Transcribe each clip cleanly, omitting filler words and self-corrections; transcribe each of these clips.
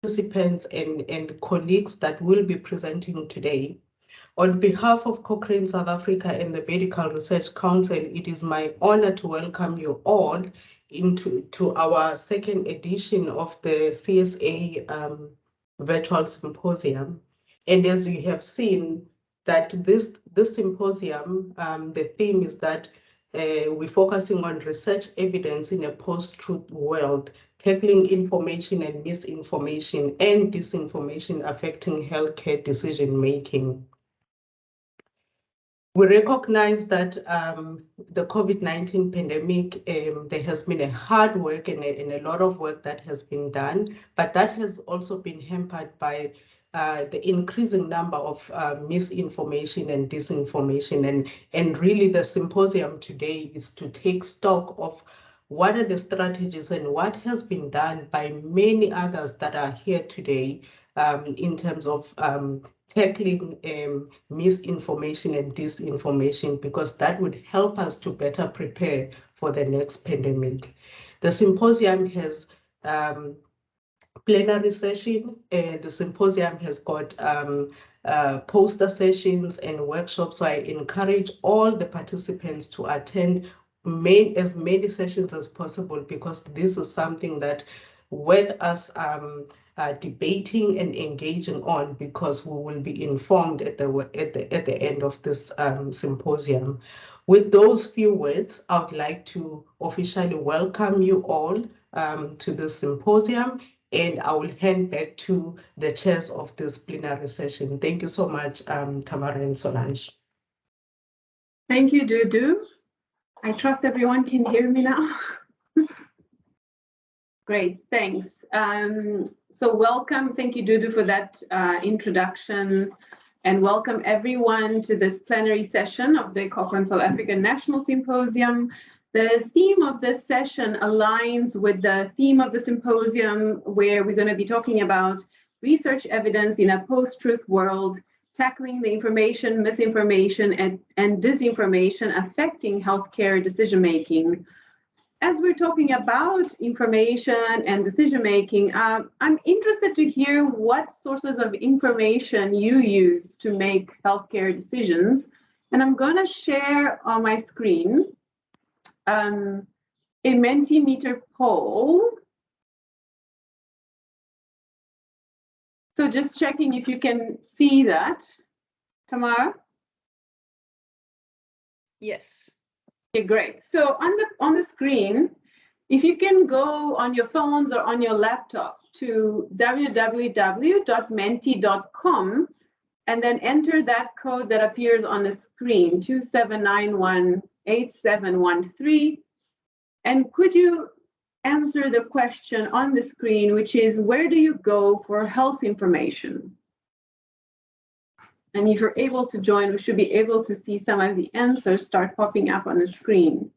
participants and colleagues that will be presenting today. On behalf of Cochrane South Africa and the Medical Research Council, it is my honor to welcome you all to our second edition of the CSA virtual symposium. And as you have seen, that this symposium, the theme is that we're focusing on research evidence in a post-truth world, tackling information and misinformation and disinformation affecting healthcare decision-making. We recognize that the COVID-19 pandemic, there has been a hard work and a lot of work that has been done, but that has also been hampered by the increasing number of misinformation and disinformation. And really the symposium today is to take stock of what are the strategies and what has been done by many others that are here today in terms of tackling misinformation and disinformation, because that would help us to better prepare for the next pandemic. The symposium has plenary session, and the symposium has got poster sessions and workshops. So I encourage all the participants to attend as many sessions as possible, because this is something that worth us debating and engaging on, because we will be informed at the end of this symposium. With those few words, I would like to officially welcome you all to this symposium, and I will hand back to the chairs of this plenary session. Thank you so much, Tamara and Solange. Thank you, Dudu. I trust everyone can hear me now. Great, thanks. So welcome, thank you, Dudu, for that introduction, and welcome everyone to this plenary session of the Cochrane South Africa National Symposium. The theme of this session aligns with the theme of the symposium, where we're going to be talking about research evidence in a post-truth world, tackling the information, misinformation, and disinformation affecting healthcare decision-making. As we're talking about information and decision-making, I'm interested to hear what sources of information you use to make healthcare decisions. And I'm going to share on my screen a Mentimeter poll. So just checking if you can see that. Tamara? Yes. Okay, great. So on the screen, if you can go on your phones or on your laptop to www.menti.com and then enter that code that appears on the screen, 27918713. And could you answer the question on the screen, which is, where do you go for health information? And if you're able to join, we should be able to see some of the answers start popping up on the screen.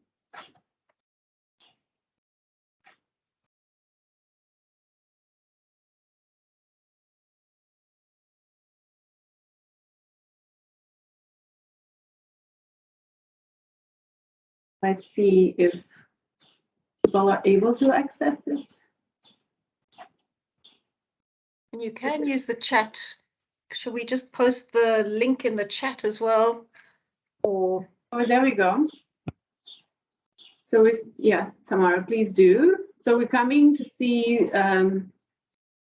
Let's see if people are able to access it. And you can use the chat. Should we just post the link in the chat as well? Or oh, there we go. So yes, Tamara, please do. So we're coming to see some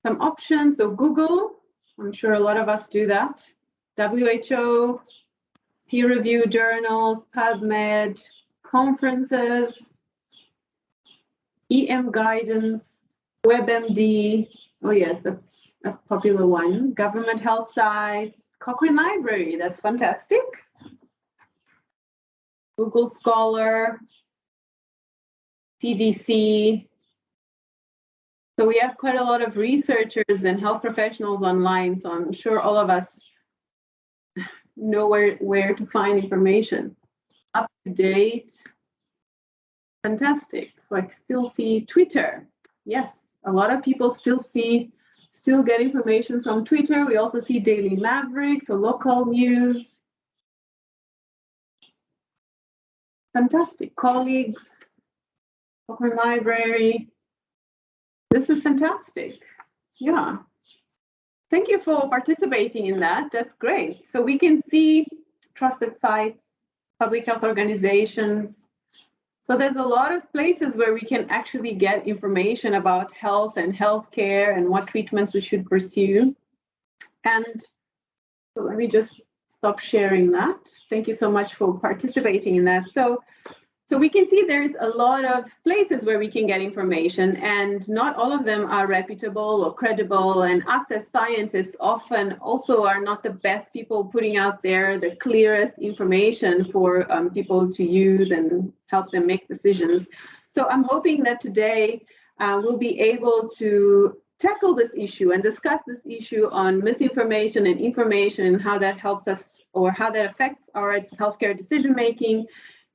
options. So Google, I'm sure a lot of us do that. WHO, peer-reviewed journals, PubMed, conferences, EM guidance, WebMD. Oh yes, that's a popular one. Government health sites, Cochrane Library, that's fantastic. Google Scholar, CDC. So we have quite a lot of researchers and health professionals online, so I'm sure all of us know where to find information. Up to date, fantastic. So I still see Twitter. Yes, a lot of people still get information from Twitter. We also see Daily Maverick, so local news. Fantastic. Colleagues, Cochrane Library. This is fantastic. Yeah. Thank you for participating in that. That's great. So we can see trusted sites, public health organizations. So there's a lot of places where we can actually get information about health and healthcare and what treatments we should pursue. And so let me just stop sharing that. Thank you so much for participating in that. So we can see there's a lot of places where we can get information, and not all of them are reputable or credible. And us as scientists often also are not the best people putting out there the clearest information for people to use and help them make decisions. So I'm hoping that today we'll be able to tackle this issue and discuss this issue on misinformation and information and how that helps us or how that affects our healthcare decision making,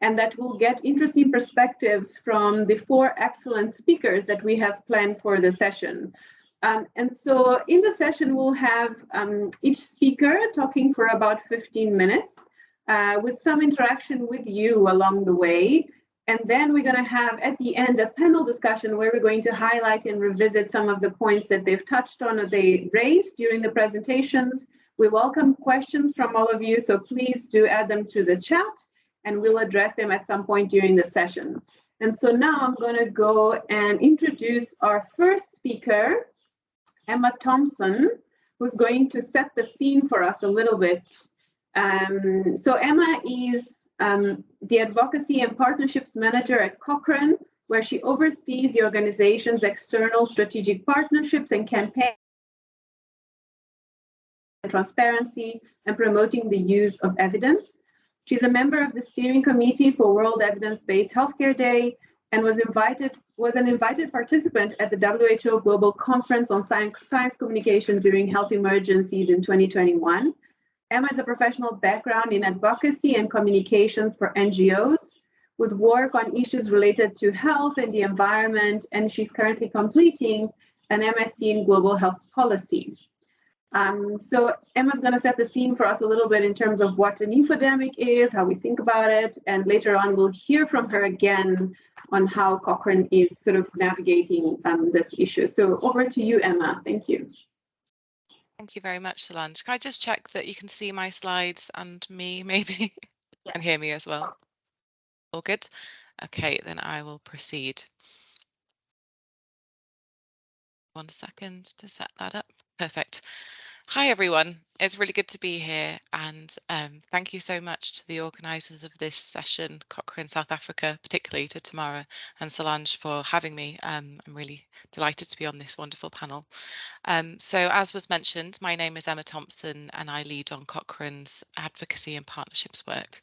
and that we'll get interesting perspectives from the 4 excellent speakers that we have planned for the session. And so in the session, we'll have each speaker talking for about 15 minutes with some interaction with you along the way. And then we're going to have at the end a panel discussion where we're going to highlight and revisit some of the points that they've touched on or they raised during the presentations. We welcome questions from all of you, so please do add them to the chat, and we'll address them at some point during the session. And so now I'm going to go and introduce our first speaker, Emma Thompson, who's going to set the scene for us a little bit. So Emma is the Advocacy and Partnerships Manager at Cochrane, where she oversees the organization's external strategic partnerships and campaign transparency and promoting the use of evidence. She's a member of the steering committee for World Evidence-Based Healthcare Day and was an invited participant at the WHO Global Conference on Science Communication during health emergencies in 2021. Emma has a professional background in advocacy and communications for NGOs, with work on issues related to health and the environment, and she's currently completing an MSc in global health policy. So Emma's going to set the scene for us a little bit in terms of what an infodemic is, how we think about it, and later on we'll hear from her again on how Cochrane is sort of navigating this issue. So over to you, Emma. Thank you. Thank you very much, Solange. Can I just check that you can see my slides and me, maybe, and hear me as well? All good? Okay, then I will proceed. 1 second to set that up. Perfect. Hi everyone, it's really good to be here, and thank you so much to the organisers of this session, Cochrane South Africa, particularly to Tamara and Solange for having me. I'm really delighted to be on this wonderful panel. So as was mentioned, my name is Emma Thompson and I lead on Cochrane's advocacy and partnerships work.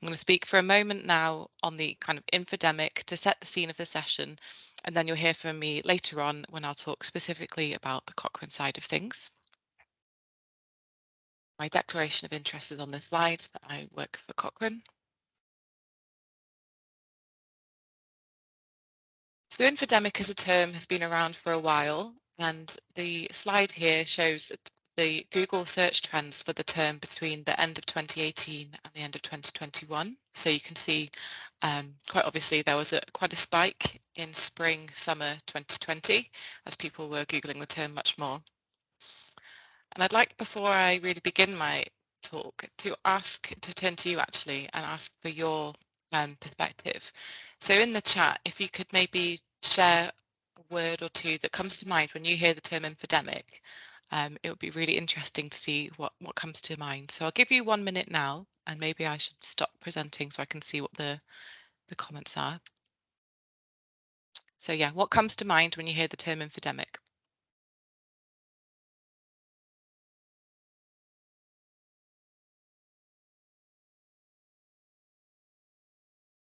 I'm going to speak for a moment now on the kind of infodemic to set the scene of the session, and then you'll hear from me later on when I'll talk specifically about the Cochrane side of things. My declaration of interest is on this slide, that I work for Cochrane. So infodemic as a term has been around for a while, and the slide here shows the Google search trends for the term between the end of 2018 and the end of 2021. So you can see quite obviously there was quite a spike in spring, summer 2020 as people were Googling the term much more. And I'd like, before I really begin my talk, to turn to you actually and ask for your perspective. So in the chat, if you could maybe share a word or two that comes to mind when you hear the term infodemic, it would be really interesting to see what comes to mind. So I'll give you 1 minute now, and maybe I should stop presenting so I can see what the comments are. So yeah, what comes to mind when you hear the term infodemic?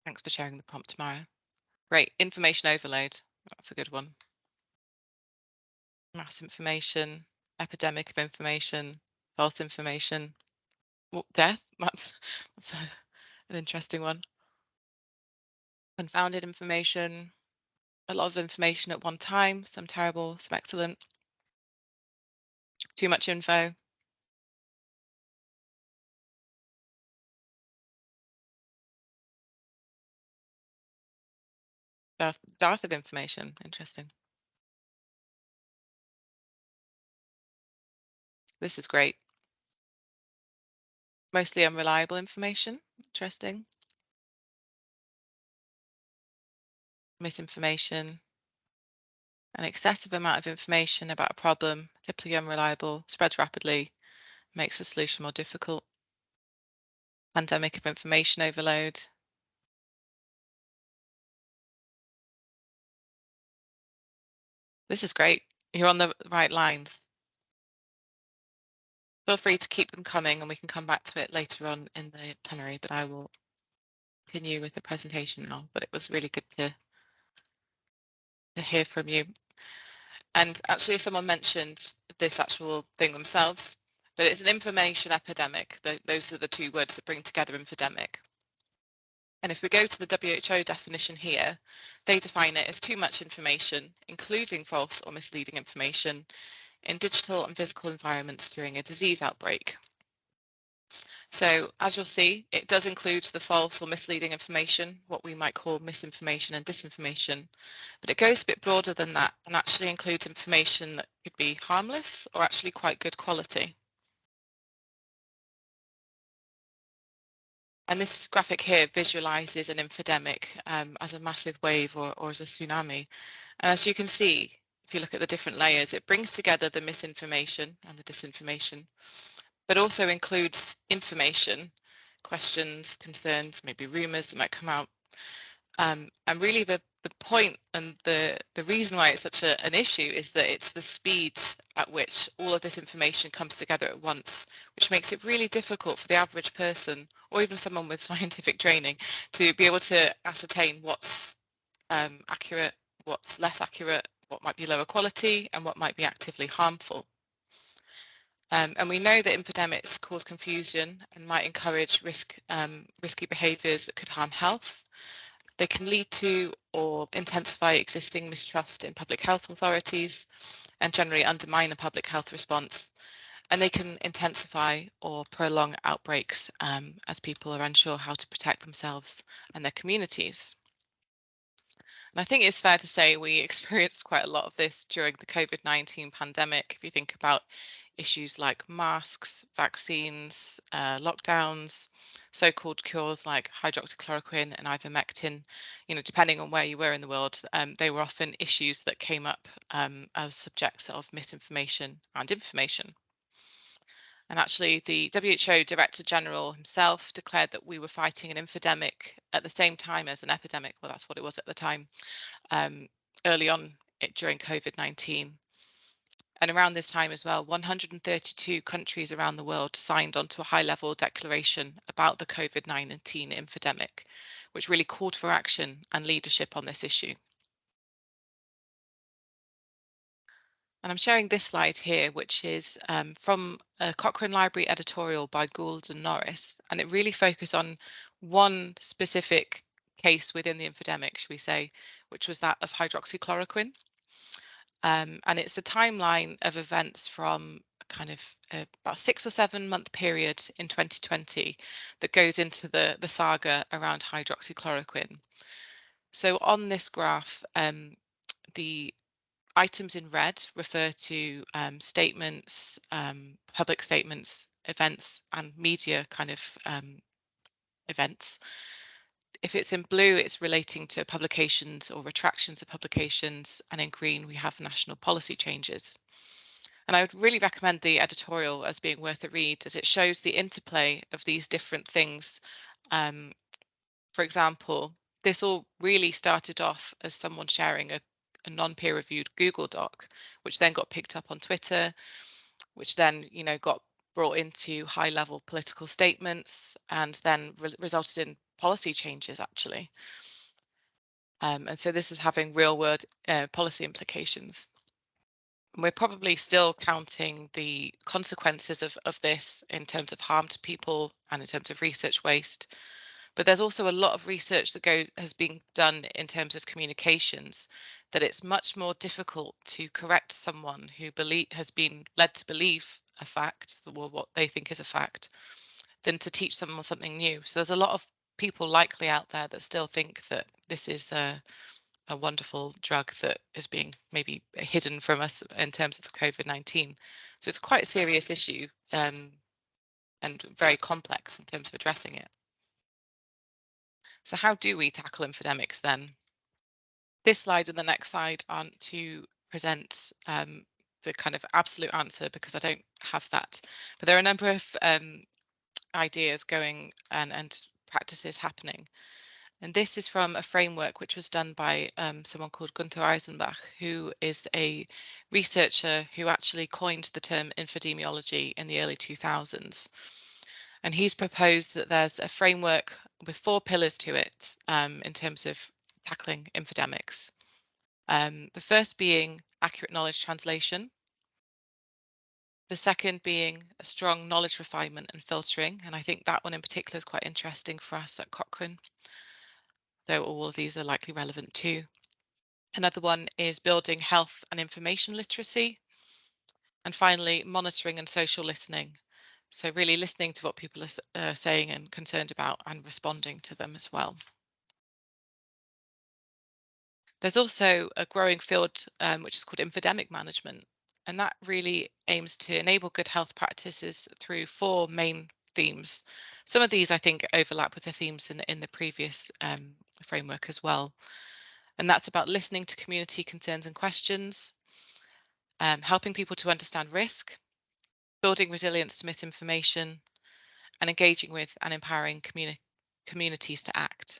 Thanks for sharing the prompt, Tamara. Great, information overload. That's a good one. Mass information, epidemic of information, false information, death. That's an interesting one. Confounded information, a lot of information at one time, some terrible, some excellent. Too much info. Dearth of information. Interesting. This is great. Mostly unreliable information. Interesting. Misinformation. An excessive amount of information about a problem, typically unreliable, spreads rapidly, makes the solution more difficult. Pandemic of information overload. This is great. You're on the right lines. Feel free to keep them coming and we can come back to it later on in the plenary, but I will continue with the presentation now. But it was really good to hear from you. And actually, someone mentioned this actual thing themselves, but it's an information epidemic. Those are the two words that bring together infodemic. And if we go to the WHO definition here, they define it as too much information, including false or misleading information, in digital and physical environments during a disease outbreak. So as you'll see, it does include the false or misleading information, what we might call misinformation and disinformation, but it goes a bit broader than that and actually includes information that could be harmless or actually quite good quality. And this graphic here visualizes an infodemic as a massive wave or as a tsunami. And as you can see, if you look at the different layers, it brings together the misinformation and the disinformation, but also includes information, questions, concerns, maybe rumors that might come out. And really the point and the reason why it's such an issue is that it's the speed at which all of this information comes together at once, which makes it really difficult for the average person or even someone with scientific training to be able to ascertain what's accurate, what's less accurate, what might be lower quality and what might be actively harmful. And we know that infodemics cause confusion and might encourage risky behaviours that could harm health. They can lead to or intensify existing mistrust in public health authorities and generally undermine a public health response. And they can intensify or prolong outbreaks as people are unsure how to protect themselves and their communities. And I think it's fair to say we experienced quite a lot of this during the COVID-19 pandemic. If you think about issues like masks, vaccines, lockdowns, so-called cures like hydroxychloroquine and ivermectin, depending on where you were in the world, they were often issues that came up as subjects of misinformation and information. And actually, the WHO Director General himself declared that we were fighting an infodemic at the same time as an epidemic. Well, that's what it was at the time, early on during COVID-19. And around this time as well, 132 countries around the world signed onto a high-level declaration about the COVID-19 infodemic, which really called for action and leadership on this issue. And I'm sharing this slide here, which is from a Cochrane Library editorial by Gould and Norris, and it really focused on one specific case within the infodemic, should we say, which was that of hydroxychloroquine. And it's a timeline of events from kind of about 6 or 7 month period in 2020 that goes into the saga around hydroxychloroquine. So on this graph, the items in red refer to statements, public statements, events, and media kind of events. If it's in blue, it's relating to publications or retractions of publications, and in green, we have national policy changes. And I would really recommend the editorial as being worth a read, as it shows the interplay of these different things. For example, this all really started off as someone sharing a non-peer-reviewed Google Doc, which then got picked up on Twitter, which then, got brought into high-level political statements and then resulted in policy changes, actually. And so this is having real-world policy implications. We're probably still counting the consequences of this in terms of harm to people and in terms of research waste. But there's also a lot of research that has been done in terms of communications, that it's much more difficult to correct someone who has been led to believe a fact, or what they think is a fact, than to teach someone something new. So there's a lot of people likely out there that still think that this is a wonderful drug that is being maybe hidden from us in terms of the COVID-19. So it's quite a serious issue and very complex in terms of addressing it. So how do we tackle infodemics then? This slide and the next slide aren't to present the kind of absolute answer, because I don't have that, but there are a number of ideas going and practices happening. And this is from a framework which was done by someone called Gunther Eisenbach, who is a researcher who actually coined the term infodemiology in the early 2000s. And he's proposed that there's a framework with 4 pillars to it in terms of tackling infodemics. The first being accurate knowledge translation. The second being a strong knowledge refinement and filtering. And I think that one in particular is quite interesting for us at Cochrane, though all of these are likely relevant too. Another one is building health and information literacy. And finally, monitoring and social listening. So really listening to what people are saying and concerned about and responding to them as well. There's also a growing field which is called infodemic management, and that really aims to enable good health practices through 4 main themes. Some of these I think overlap with the themes in the previous framework as well. And that's about listening to community concerns and questions, helping people to understand risk, building resilience to misinformation, and engaging with and empowering communities to act.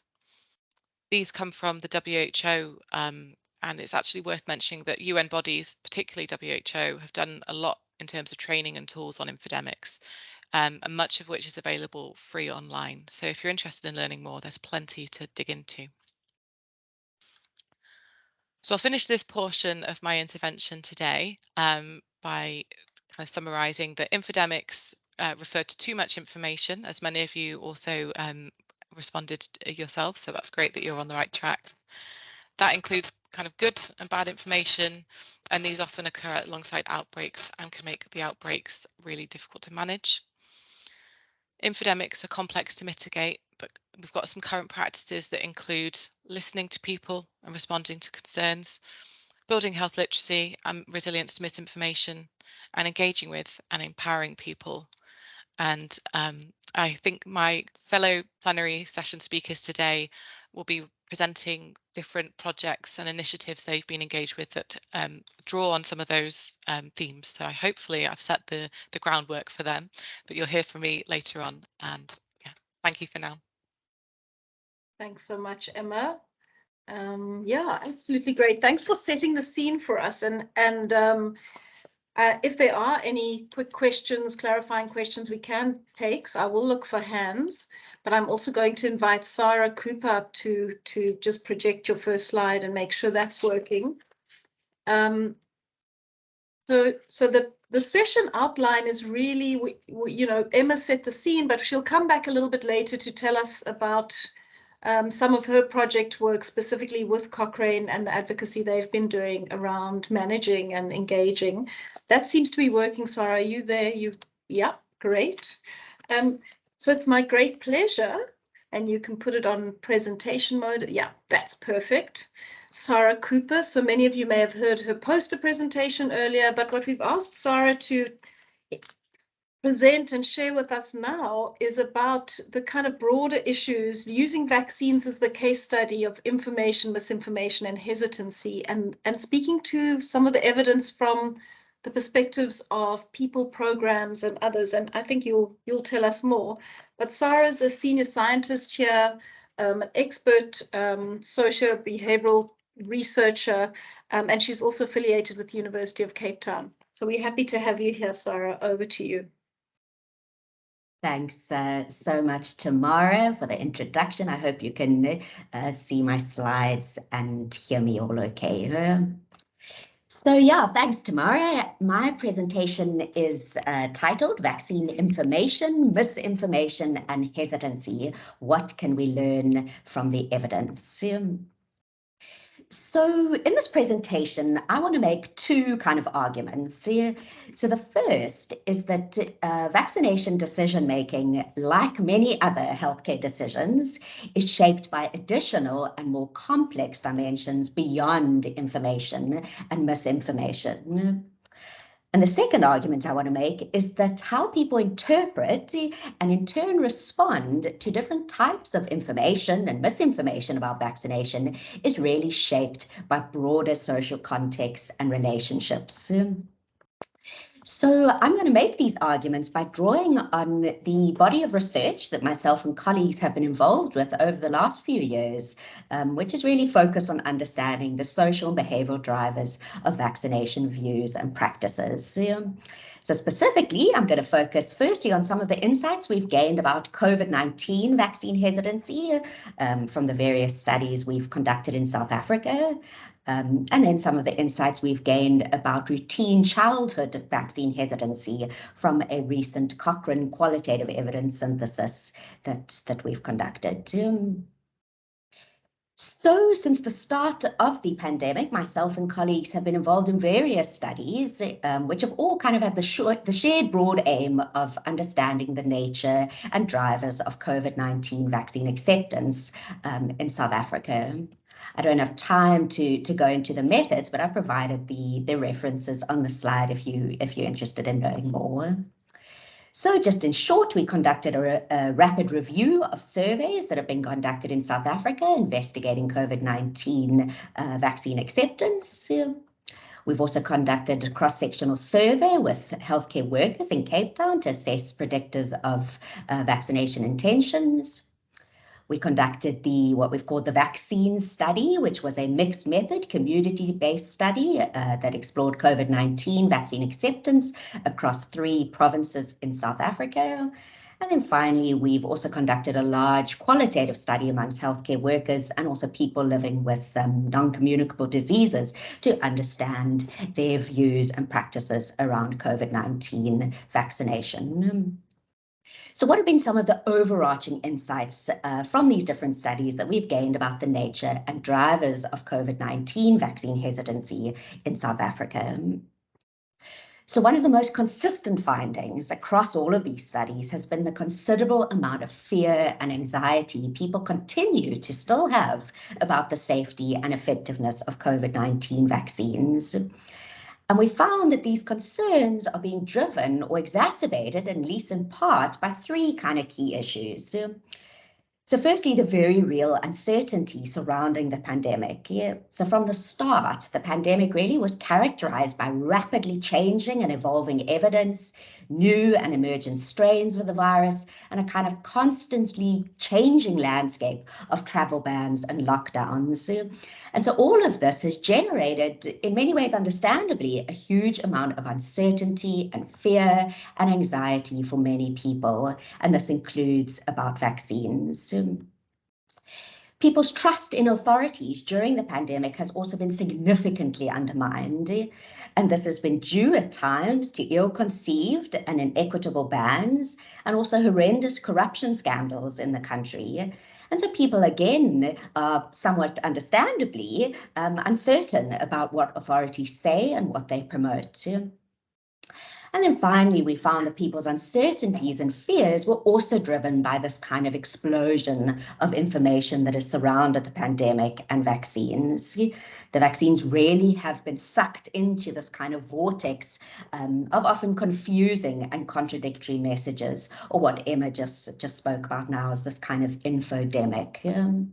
These come from the WHO, and it's actually worth mentioning that UN bodies, particularly WHO, have done a lot in terms of training and tools on infodemics, and much of which is available free online. So if you're interested in learning more, there's plenty to dig into. So I'll finish this portion of my intervention today by kind of summarising that infodemics refer to too much information, as many of you also responded yourself, so that's great that you're on the right track. That includes kind of good and bad information, and these often occur alongside outbreaks and can make the outbreaks really difficult to manage. Infodemics are complex to mitigate, but we've got some current practices that include listening to people and responding to concerns, building health literacy and resilience to misinformation, and engaging with and empowering people. And I think my fellow plenary session speakers today will be presenting different projects and initiatives they've been engaged with that draw on some of those themes. So hopefully I've set the groundwork for them, but you'll hear from me later on. And yeah, thank you for now. Thanks so much, Emma. Yeah, absolutely great. Thanks for setting the scene for us. And if there are any quick questions, clarifying questions, we can take. So I will look for hands, but I'm also going to invite Sarah Cooper up to just project your first slide and make sure that's working. So the session outline is really, you know, Emma set the scene, but she'll come back a little bit later to tell us about some of her project work specifically with Cochrane and the advocacy they've been doing around managing and engaging. That seems to be working. Sarah, are you there? Yeah, great. So it's my great pleasure, and you can put it on presentation mode. Yeah, that's perfect. Sarah Cooper. So many of you may have heard her poster presentation earlier, but what we've asked Sarah to present and share with us now is about the kind of broader issues using vaccines as the case study of information, misinformation, and hesitancy, and speaking to some of the evidence from the perspectives of people, programs, and others. And I think you'll tell us more. But Sarah's a senior scientist here, an expert socio-behavioral researcher, and she's also affiliated with the University of Cape Town. So we're happy to have you here, Sarah. Over to you. Thanks so much, Tamara, for the introduction. I hope you can see my slides and hear me all okay. So yeah, thanks, Tamara. My presentation is titled Vaccine Information, Misinformation and Hesitancy. What can we learn from the evidence? So in this presentation, I want to make two kind of arguments here. So the first is that vaccination decision-making, like many other healthcare decisions, is shaped by additional and more complex dimensions beyond information and misinformation. And the second argument I want to make is that how people interpret and in turn respond to different types of information and misinformation about vaccination is really shaped by broader social contexts and relationships. So I'm going to make these arguments by drawing on the body of research that myself and colleagues have been involved with over the last few years, which is really focused on understanding the social and behavioral drivers of vaccination views and practices. So specifically, I'm going to focus firstly on some of the insights we've gained about COVID-19 vaccine hesitancy from the various studies we've conducted in South Africa. And then some of the insights we've gained about routine childhood vaccine hesitancy from a recent Cochrane qualitative evidence synthesis that we've conducted. So since the start of the pandemic, myself and colleagues have been involved in various studies, which have all kind of had the shared broad aim of understanding the nature and drivers of COVID-19 vaccine acceptance in South Africa. I don't have time to go into the methods, but I provided the references on the slide if you're interested in knowing more. So just in short, we conducted a rapid review of surveys that have been conducted in South Africa investigating COVID-19 vaccine acceptance. We've also conducted a cross-sectional survey with healthcare workers in Cape Town to assess predictors of vaccination intentions. We conducted what we've called the vaccine study, which was a mixed method, community-based study that explored COVID-19 vaccine acceptance across 3 provinces in South Africa. And then finally, we've also conducted a large qualitative study amongst healthcare workers and also people living with non-communicable diseases to understand their views and practices around COVID-19 vaccination. So what have been some of the overarching insights from these different studies that we've gained about the nature and drivers of COVID-19 vaccine hesitancy in South Africa? So one of the most consistent findings across all of these studies has been the considerable amount of fear and anxiety people continue to still have about the safety and effectiveness of COVID-19 vaccines. And we found that these concerns are being driven or exacerbated, at least in part, by 3 kind of key issues. So firstly, the very real uncertainty surrounding the pandemic. So from the start, the pandemic really was characterized by rapidly changing and evolving evidence, new and emergent strains of the virus, and a kind of constantly changing landscape of travel bans and lockdowns. And so all of this has generated, in many ways understandably, a huge amount of uncertainty and fear and anxiety for many people. And this includes about vaccines. People's trust in authorities during the pandemic has also been significantly undermined. And this has been due at times to ill-conceived and inequitable bans and also horrendous corruption scandals in the country. And so people, again, are somewhat understandably uncertain about what authorities say and what they promote. And then finally, we found that people's uncertainties and fears were also driven by this kind of explosion of information that has surrounded the pandemic and vaccines. The vaccines really have been sucked into this kind of vortex of often confusing and contradictory messages, or what Emma just spoke about now as this kind of infodemic.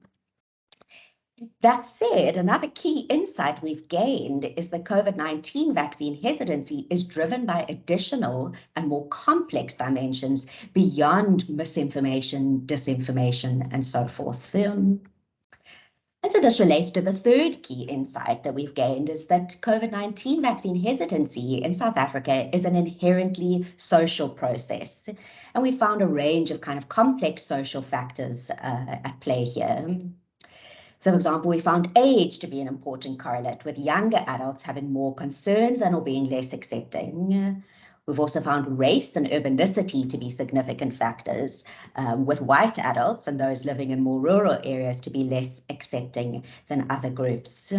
That said, another key insight we've gained is that COVID-19 vaccine hesitancy is driven by additional and more complex dimensions beyond misinformation, disinformation, and so forth. And so this relates to the third key insight that we've gained, is that COVID-19 vaccine hesitancy in South Africa is an inherently social process. And we found a range of kind of complex social factors at play here. So, for example, we found age to be an important correlate, with younger adults having more concerns and or being less accepting. We've also found race and urbanicity to be significant factors, with white adults and those living in more rural areas to be less accepting than other groups.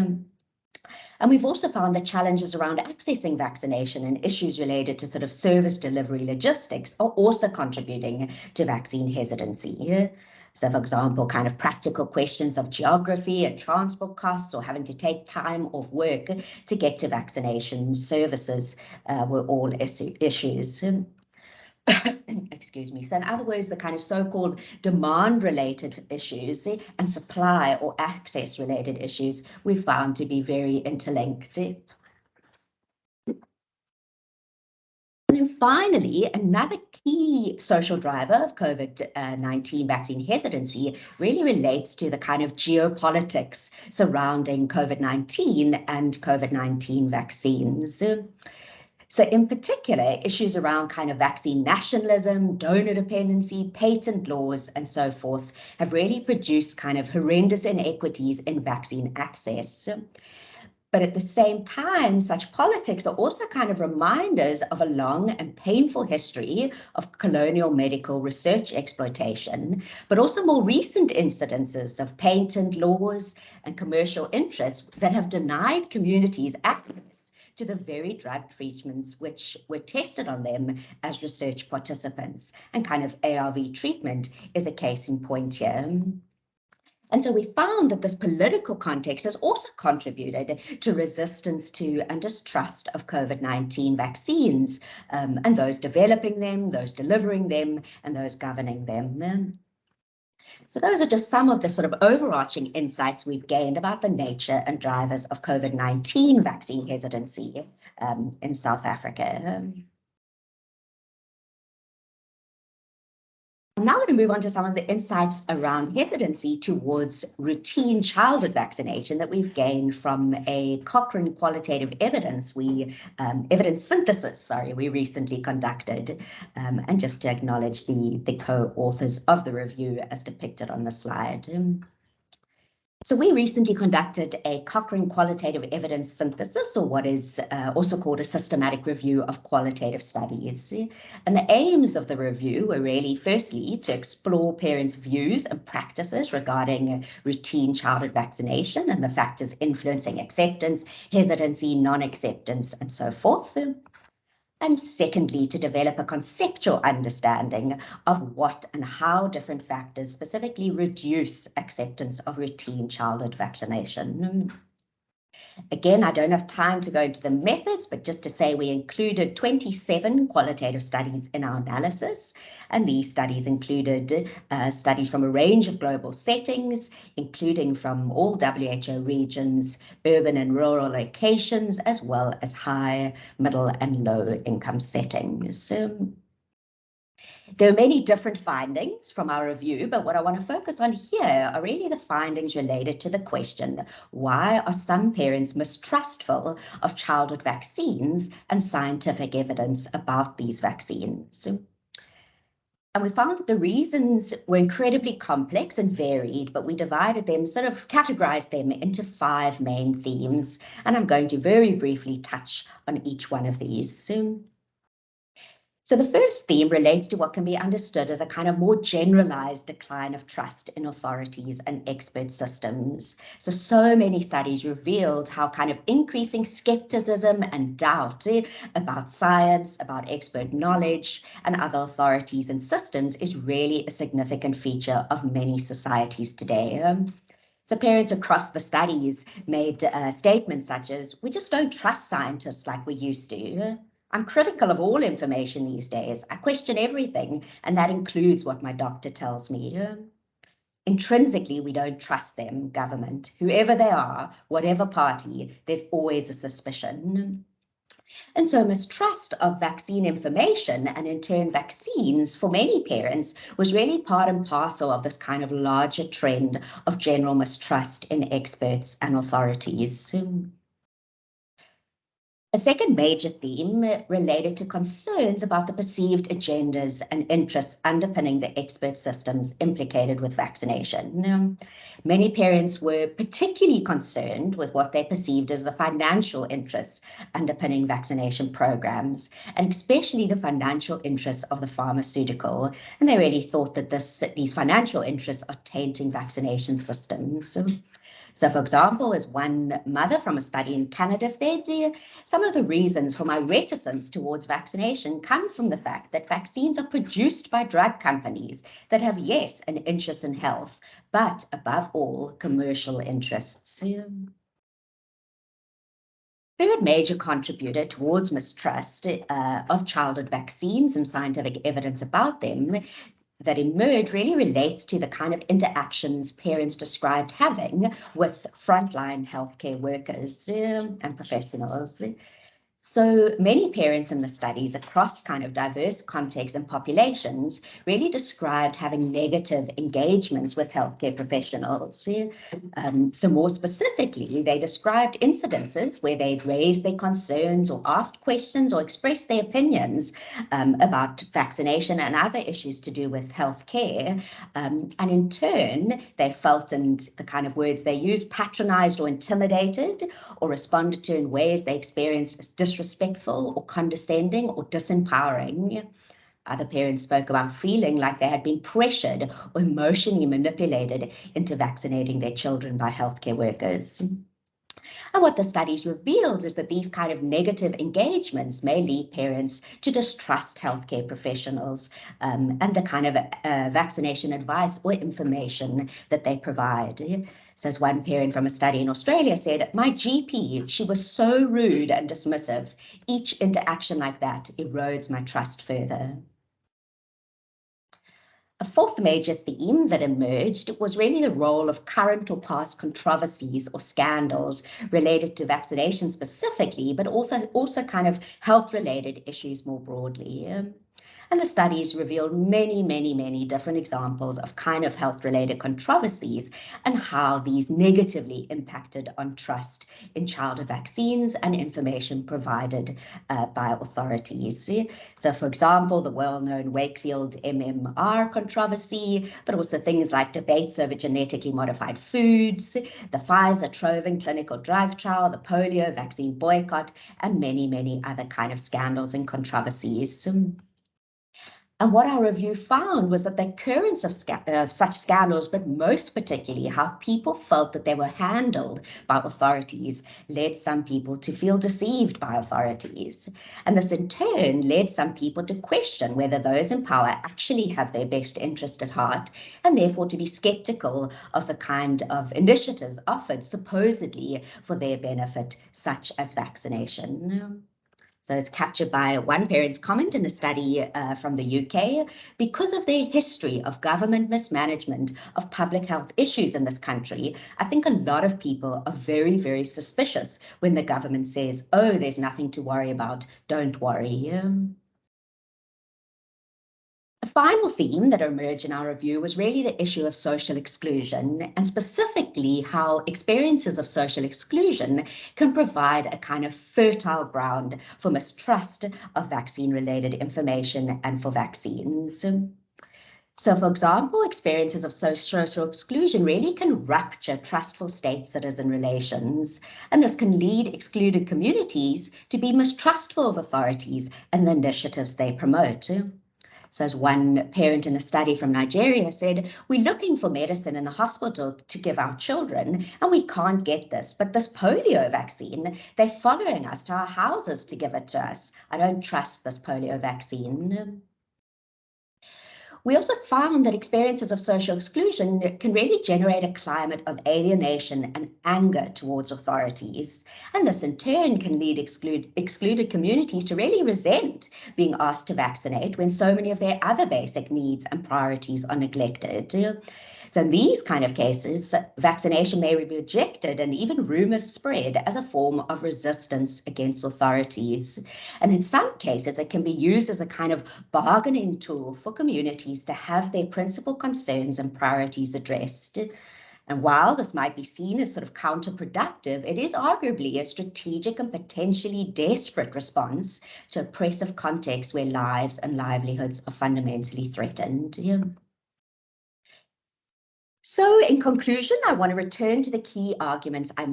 And we've also found that challenges around accessing vaccination and issues related to sort of service delivery logistics are also contributing to vaccine hesitancy. So, for example, kind of practical questions of geography and transport costs, or having to take time off work to get to vaccination services were all issues. Excuse me. So in other words, the kind of so-called demand-related issues and supply or access-related issues we found to be very interlinked. And then finally, another key social driver of COVID-19 vaccine hesitancy really relates to the kind of geopolitics surrounding COVID-19 and COVID-19 vaccines. So in particular, issues around kind of vaccine nationalism, donor dependency, patent laws, and so forth have really produced kind of horrendous inequities in vaccine access. But at the same time, such politics are also kind of reminders of a long and painful history of colonial medical research exploitation, but also more recent incidences of patent laws and commercial interests that have denied communities access to the very drug treatments which were tested on them as research participants. And kind of ARV treatment is a case in point here. And so we found that this political context has also contributed to resistance to and distrust of COVID-19 vaccines, and those developing them, those delivering them, and those governing them. So those are just some of the sort of overarching insights we've gained about the nature and drivers of COVID-19 vaccine hesitancy in South Africa. I'm now going to move on to some of the insights around hesitancy towards routine childhood vaccination that we've gained from a Cochrane qualitative evidence synthesis we recently conducted, and just to acknowledge the co-authors of the review as depicted on the slide. So we recently conducted a Cochrane qualitative evidence synthesis, or what is also called a systematic review of qualitative studies. And the aims of the review were really, firstly, to explore parents' views and practices regarding routine childhood vaccination and the factors influencing acceptance, hesitancy, non-acceptance, and so forth. And secondly, to develop a conceptual understanding of what and how different factors specifically reduce acceptance of routine childhood vaccination. Again, I don't have time to go into the methods, but just to say we included 27 qualitative studies in our analysis. And these studies included studies from a range of global settings, including from all WHO regions, urban and rural locations, as well as high, middle, and low income settings. There are many different findings from our review, but what I want to focus on here are really the findings related to the question, why are some parents mistrustful of childhood vaccines and scientific evidence about these vaccines? And we found that the reasons were incredibly complex and varied, but we divided them, sort of categorized them into 5 main themes, and I'm going to very briefly touch on each one of these. So the first theme relates to what can be understood as a kind of more generalized decline of trust in authorities and expert systems. So many studies revealed how kind of increasing skepticism and doubt about science, about expert knowledge and other authorities and systems is really a significant feature of many societies today. So parents across the studies made statements such as, we just don't trust scientists like we used to. I'm critical of all information these days. I question everything, and that includes what my doctor tells me. Intrinsically, we don't trust them, government. Whoever they are, whatever party, there's always a suspicion. And so mistrust of vaccine information and in turn vaccines for many parents was really part and parcel of this kind of larger trend of general mistrust in experts and authorities. A second major theme related to concerns about the perceived agendas and interests underpinning the expert systems implicated with vaccination. Many parents were particularly concerned with what they perceived as the financial interests underpinning vaccination programs, and especially the financial interests of the pharmaceutical. And they really thought that these financial interests are tainting vaccination systems. So, for example, as one mother from a study in Canada said, some of the reasons for my reticence towards vaccination come from the fact that vaccines are produced by drug companies that have, yes, an interest in health, but above all, commercial interests. Third major contributor towards mistrust of childhood vaccines and scientific evidence about them that emerge really relates to the kind of interactions parents described having with frontline healthcare workers and professionals. So many parents in the studies across kind of diverse contexts and populations really described having negative engagements with healthcare professionals. So more specifically, they described incidences where they'd raised their concerns or asked questions or expressed their opinions about vaccination and other issues to do with healthcare. And in turn, they felt, and the kind of words they used, patronized or intimidated, or responded to in ways they experienced as disrespectful or condescending or disempowering. Other parents spoke about feeling like they had been pressured or emotionally manipulated into vaccinating their children by healthcare workers. And what the studies revealed is that these kind of negative engagements may lead parents to distrust healthcare professionals and the kind of vaccination advice or information that they provide. So as one parent from a study in Australia said, my GP, she was so rude and dismissive. Each interaction like that erodes my trust further. A fourth major theme that emerged was really the role of current or past controversies or scandals related to vaccination specifically, but also kind of health-related issues more broadly. And the studies revealed many different examples of kind of health-related controversies and how these negatively impacted on trust in childhood vaccines and information provided by authorities. So, for example, the well-known Wakefield MMR controversy, but also things like debates over genetically modified foods, the Pfizer-Trovan clinical drug trial, the polio vaccine boycott, and many other kind of scandals and controversies. And what our review found was that the occurrence of such scandals, but most particularly how people felt that they were handled by authorities, led some people to feel deceived by authorities. And this in turn led some people to question whether those in power actually have their best interest at heart, and therefore to be skeptical of the kind of initiatives offered supposedly for their benefit, such as vaccination. So it's captured by one parent's comment in a study from the UK. Because of their history of government mismanagement of public health issues in this country, I think a lot of people are very suspicious when the government says, oh, there's nothing to worry about, don't worry. A final theme that emerged in our review was really the issue of social exclusion, and specifically how experiences of social exclusion can provide a kind of fertile ground for mistrust of vaccine-related information and for vaccines. So, for example, experiences of social exclusion really can rupture trustful state-citizen relations, and this can lead excluded communities to be mistrustful of authorities and the initiatives they promote. So as one parent in a study from Nigeria said, we're looking for medicine in the hospital to give our children, and we can't get this. But this polio vaccine, they're following us to our houses to give it to us. I don't trust this polio vaccine. We also found that experiences of social exclusion can really generate a climate of alienation and anger towards authorities. And this in turn can lead excluded communities to really resent being asked to vaccinate when so many of their other basic needs and priorities are neglected. So in these kind of cases, vaccination may be rejected and even rumors spread as a form of resistance against authorities. And in some cases, it can be used as a kind of bargaining tool for communities to have their principal concerns and priorities addressed. And while this might be seen as sort of counterproductive, it is arguably a strategic and potentially desperate response to oppressive contexts where lives and livelihoods are fundamentally threatened. Yeah. So in conclusion, I want to return to the key arguments I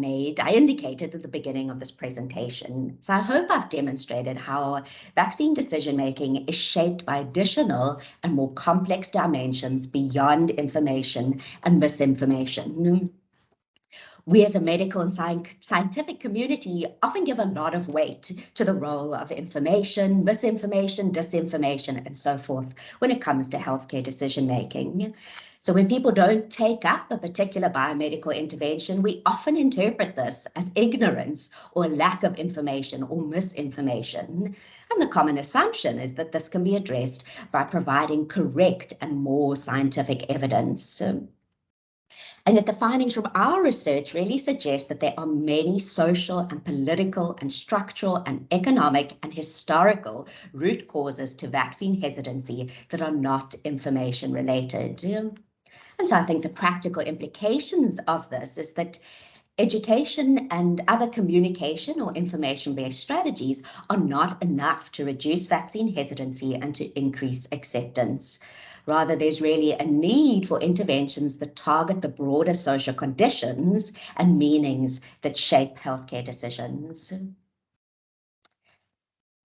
indicated at the beginning of this presentation. So I hope I've demonstrated how vaccine decision-making is shaped by additional and more complex dimensions beyond information and misinformation. We as a medical and scientific community often give a lot of weight to the role of information, misinformation, disinformation, and so forth when it comes to healthcare decision-making. So when people don't take up a particular biomedical intervention, we often interpret this as ignorance or lack of information or misinformation. And the common assumption is that this can be addressed by providing correct and more scientific evidence. And yet the findings from our research really suggest that there are many social and political and structural and economic and historical root causes to vaccine hesitancy that are not information related. And so I think the practical implications of this is that education and other communication or information-based strategies are not enough to reduce vaccine hesitancy and to increase acceptance. Rather, there's really a need for interventions that target the broader social conditions and meanings that shape healthcare decisions.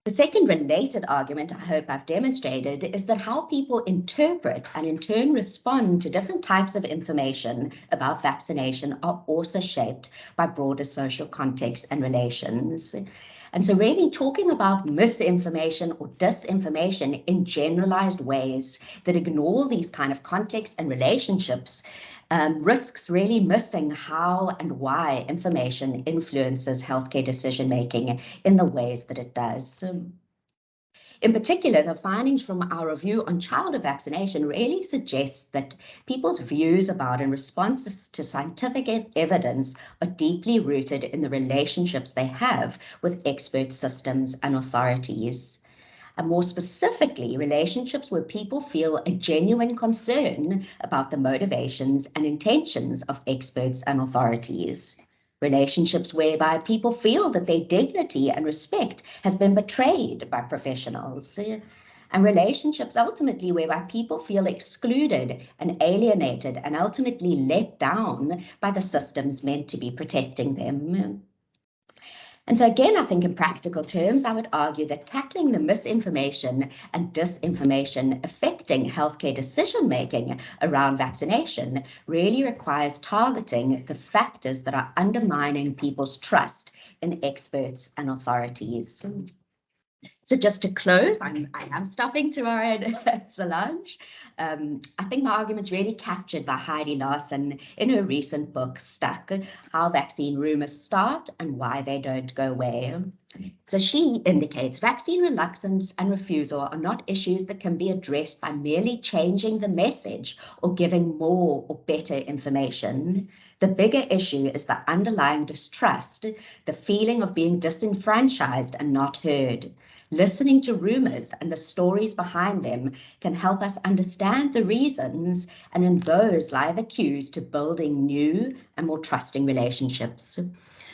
The second related argument I hope I've demonstrated is that how people interpret and in turn respond to different types of information about vaccination are also shaped by broader social contexts and relations. And so really talking about misinformation or disinformation in generalized ways that ignore these kind of contexts and relationships risks really missing how and why information influences healthcare decision-making in the ways that it does. In particular, the findings from our review on childhood vaccination really suggest that people's views about and responses to scientific evidence are deeply rooted in the relationships they have with expert systems and authorities. And more specifically, relationships where people feel a genuine concern about the motivations and intentions of experts and authorities. Relationships whereby people feel that their dignity and respect has been betrayed by professionals. And relationships ultimately whereby people feel excluded and alienated and ultimately let down by the systems meant to be protecting them. And so again, I think in practical terms, I would argue that tackling the misinformation and disinformation affecting healthcare decision-making around vaccination really requires targeting the factors that are undermining people's trust in experts and authorities. So just to close, I am stopping tomorrow at Solange. I think my argument's really captured by Heidi Larson in her recent book, Stuck, How Vaccine Rumors Start and Why They Don't Go Away. So she indicates vaccine reluctance and refusal are not issues that can be addressed by merely changing the message or giving more or better information. The bigger issue is the underlying distrust, the feeling of being disenfranchised and not heard. Listening to rumors and the stories behind them can help us understand the reasons, and in those lie the cues to building new and more trusting relationships.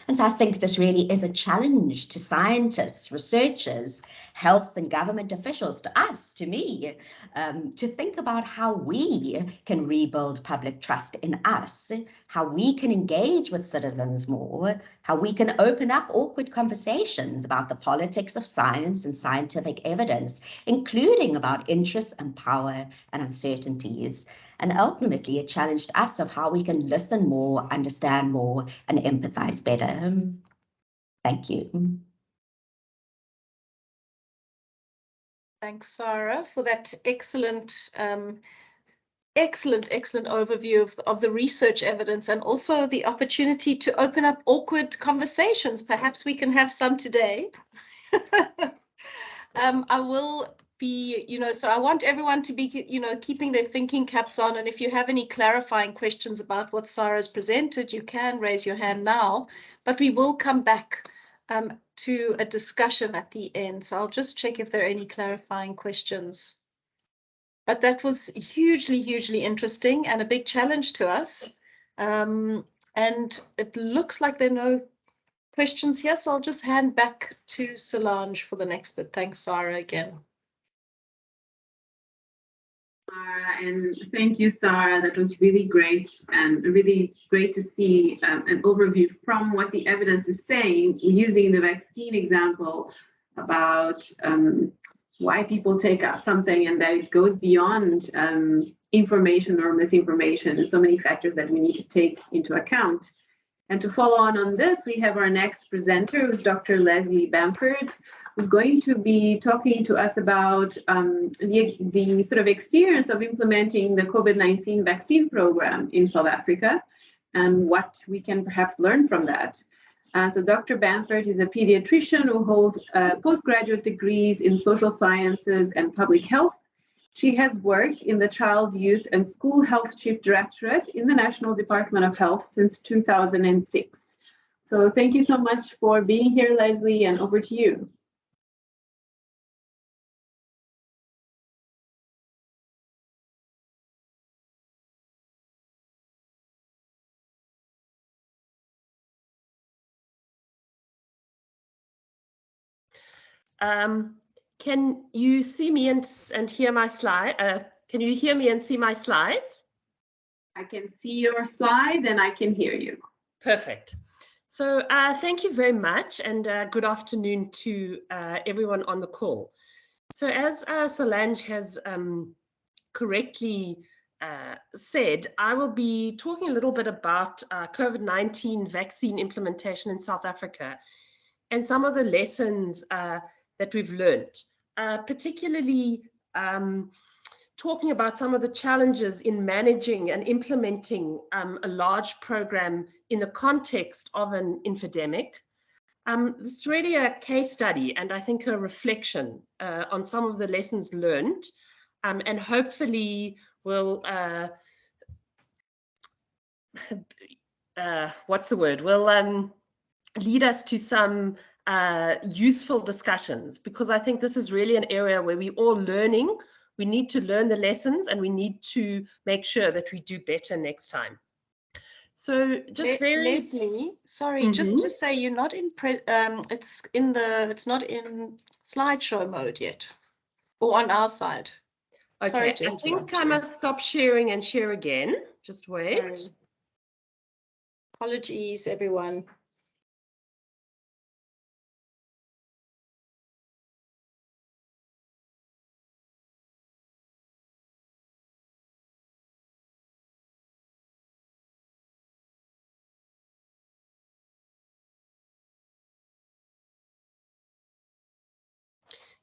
And so I think this really is a challenge to scientists, researchers, health and government officials, to us, to me, to think about how we can rebuild public trust in us, how we can engage with citizens more, how we can open up awkward conversations about the politics of science and scientific evidence, including about interests and power and uncertainties. And ultimately, it challenged us of how we can listen more, understand more, and empathize better. Thank you. Thanks, Sarah, for that excellent overview of the research evidence and also the opportunity to open up awkward conversations. Perhaps we can have some today. I will be, so I want everyone to be, keeping their thinking caps on. And if you have any clarifying questions about what Sarah's presented, you can raise your hand now, but we will come back to a discussion at the end. So I'll just check if there are any clarifying questions. But that was hugely, hugely interesting and a big challenge to us. And it looks like there are no questions here, so I'll just hand back to Solange for the next bit. Thanks, Sarah, again. And thank you, Sarah. That was really great, and really great to see an overview from what the evidence is saying, using the vaccine example about why people take out something and that it goes beyond information or misinformation. There's so many factors that we need to take into account. And to follow on this, we have our next presenter, who's Dr. Leslie Bamford, who's going to be talking to us about the sort of experience of implementing the COVID-19 vaccine program in South Africa and what we can perhaps learn from that. So Dr. Bamford is a pediatrician who holds postgraduate degrees in social sciences and public health. She has worked in the Child, Youth and School Health Chief Directorate in the National Department of Health since 2006. So thank you so much for being here, Leslie, and over to you. Can you see me and hear my slide? Can you hear me and see my slides? I can see your slide and I can hear you. Perfect. So thank you very much, and good afternoon to everyone on the call. So as Solange has correctly said, I will be talking a little bit about COVID-19 vaccine implementation in South Africa and some of the lessons that we've learned, particularly talking about some of the challenges in managing and implementing a large program in the context of an infodemic. It's really a case study and I think a reflection on some of the lessons learned, and hopefully will, will lead us to some useful discussions, because I think this is really an area where we're all learning. We need to learn the lessons and we need to make sure that we do better next time. So just Leslie, sorry, just to say you're not in it's not in slideshow mode yet, or on our side. Okay, I think I must stop sharing and share again. Just wait. Apologies, everyone.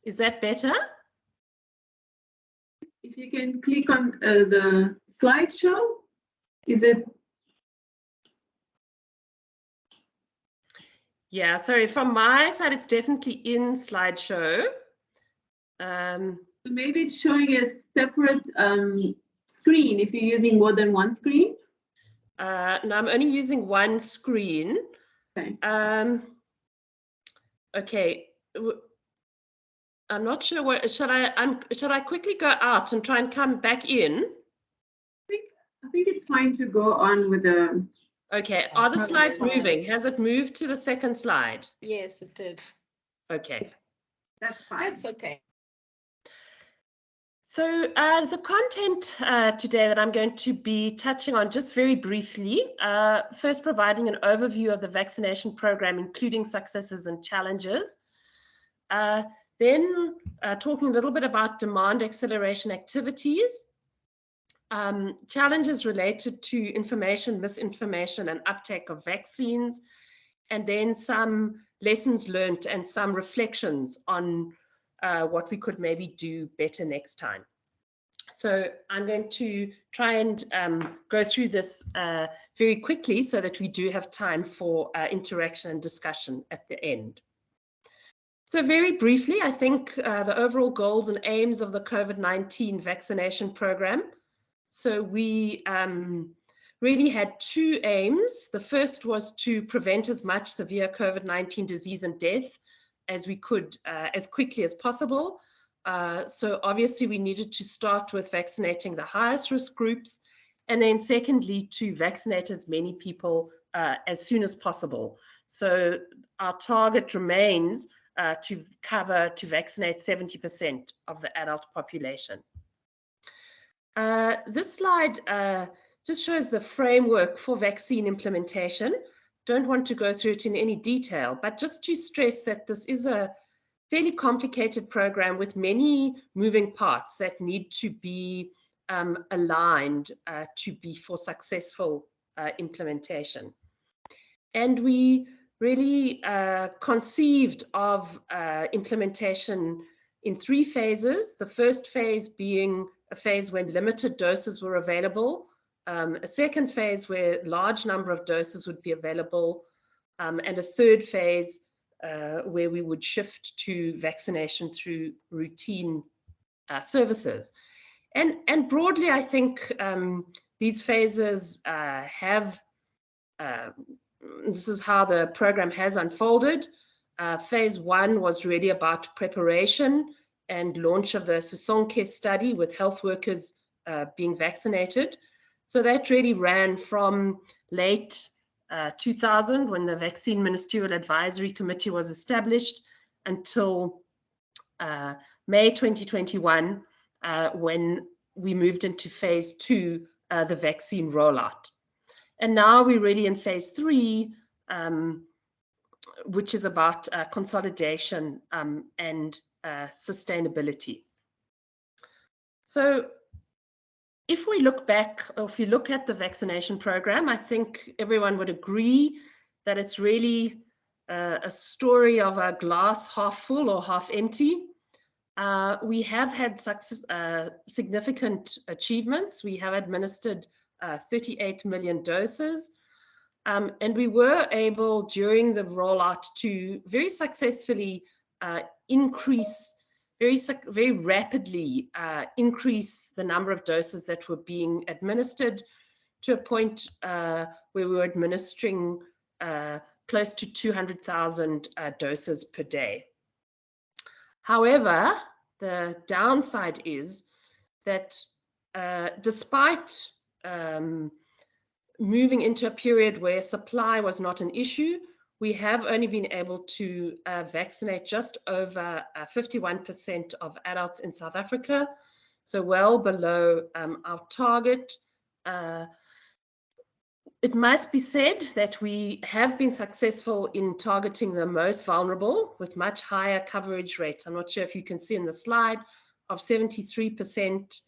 Is that better? If you can click on the slideshow, is it? Yeah, sorry, from my side, it's definitely in slideshow. Maybe it's showing a separate screen if you're using more than one screen. No, I'm only using one screen. Okay. Okay. I'm not sure what should I quickly go out and try and come back in? I think it's fine to go on with the. Okay, are the slides moving? Has it moved to the second slide? Yes, it did. Okay. That's fine. That's okay. So the content today that I'm going to be touching on just very briefly, first providing an overview of the vaccination program, including successes and challenges. Then talking a little bit about demand acceleration activities, challenges related to information, misinformation, and uptake of vaccines, and then some lessons learned and some reflections on what we could maybe do better next time. So I'm going to try and go through this very quickly so that we do have time for interaction and discussion at the end. So very briefly, I think the overall goals and aims of the COVID-19 vaccination program. So we really had two aims. The first was to prevent as much severe COVID-19 disease and death as we could as quickly as possible. So obviously we needed to start with vaccinating the highest risk groups And then secondly, to vaccinate as many people as soon as possible. So our target remains to vaccinate 70% of the adult population. This slide just shows the framework for vaccine implementation. Don't want to go through it in any detail, but just to stress that this is a fairly complicated program with many moving parts that need to be aligned to be for successful implementation. And we really conceived of implementation in 3 phases. The first phase being a phase when limited doses were available, a second phase where large number of doses would be available, and a third phase where we would shift to vaccination through routine services. And broadly, I think these phases this is how the program has unfolded. Phase 1 was really about preparation and launch of the Sisonke study with health workers being vaccinated. So that really ran from late 2000, when the Vaccine Ministerial Advisory Committee was established, until May 2021, when we moved into phase 2, the vaccine rollout. And now we're really in phase 3, which is about consolidation and sustainability. So if we look back, or if you look at the vaccination program, I think everyone would agree that it's really a story of a glass half full or half empty. We have had significant achievements. We have administered 38 million doses. And we were able, during the rollout, to very successfully increase, very rapidly increase the number of doses that were being administered, to a point where we were administering close to 200,000 doses per day. However, the downside is that despite moving into a period where supply was not an issue, we have only been able to vaccinate just over 51% of adults in South Africa, so well below our target. It must be said that we have been successful in targeting the most vulnerable with much higher coverage rates. I'm not sure if you can see in the slide, of 73%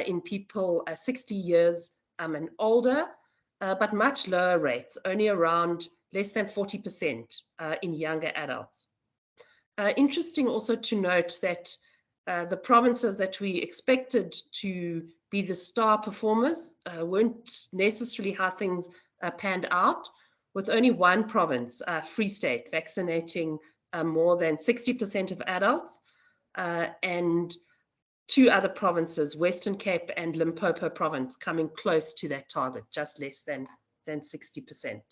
in people 60 years and older, but much lower rates, only around less than 40% in younger adults. Interesting also to note that the provinces that we expected to be the star performers weren't necessarily how things panned out, with only one province, Free State, vaccinating more than 60% of adults, and 2 other provinces, Western Cape and Limpopo province, coming close to that target, just less than 60%.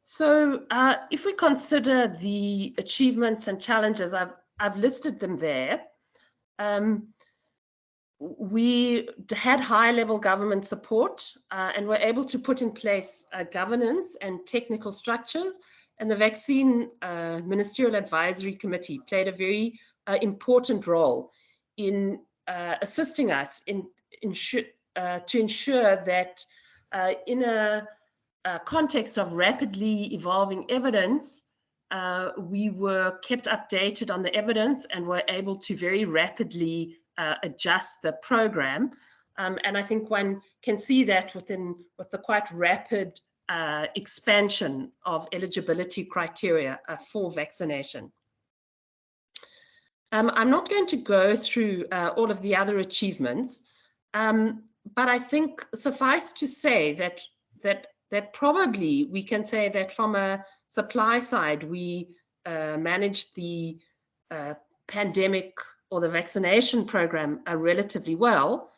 So if we consider the achievements and challenges, I've listed them there. We had high-level government support and were able to put in place governance and technical structures, and the Vaccine Ministerial Advisory Committee played a very important role in assisting us to ensure that in a context of rapidly evolving evidence, we were kept updated on the evidence and were able to very rapidly adjust the program. And I think one can see that with the quite rapid expansion of eligibility criteria for vaccination. I'm not going to go through all of the other achievements, but I think suffice to say that probably we can say that from a supply side, we managed the pandemic or the vaccination program relatively well.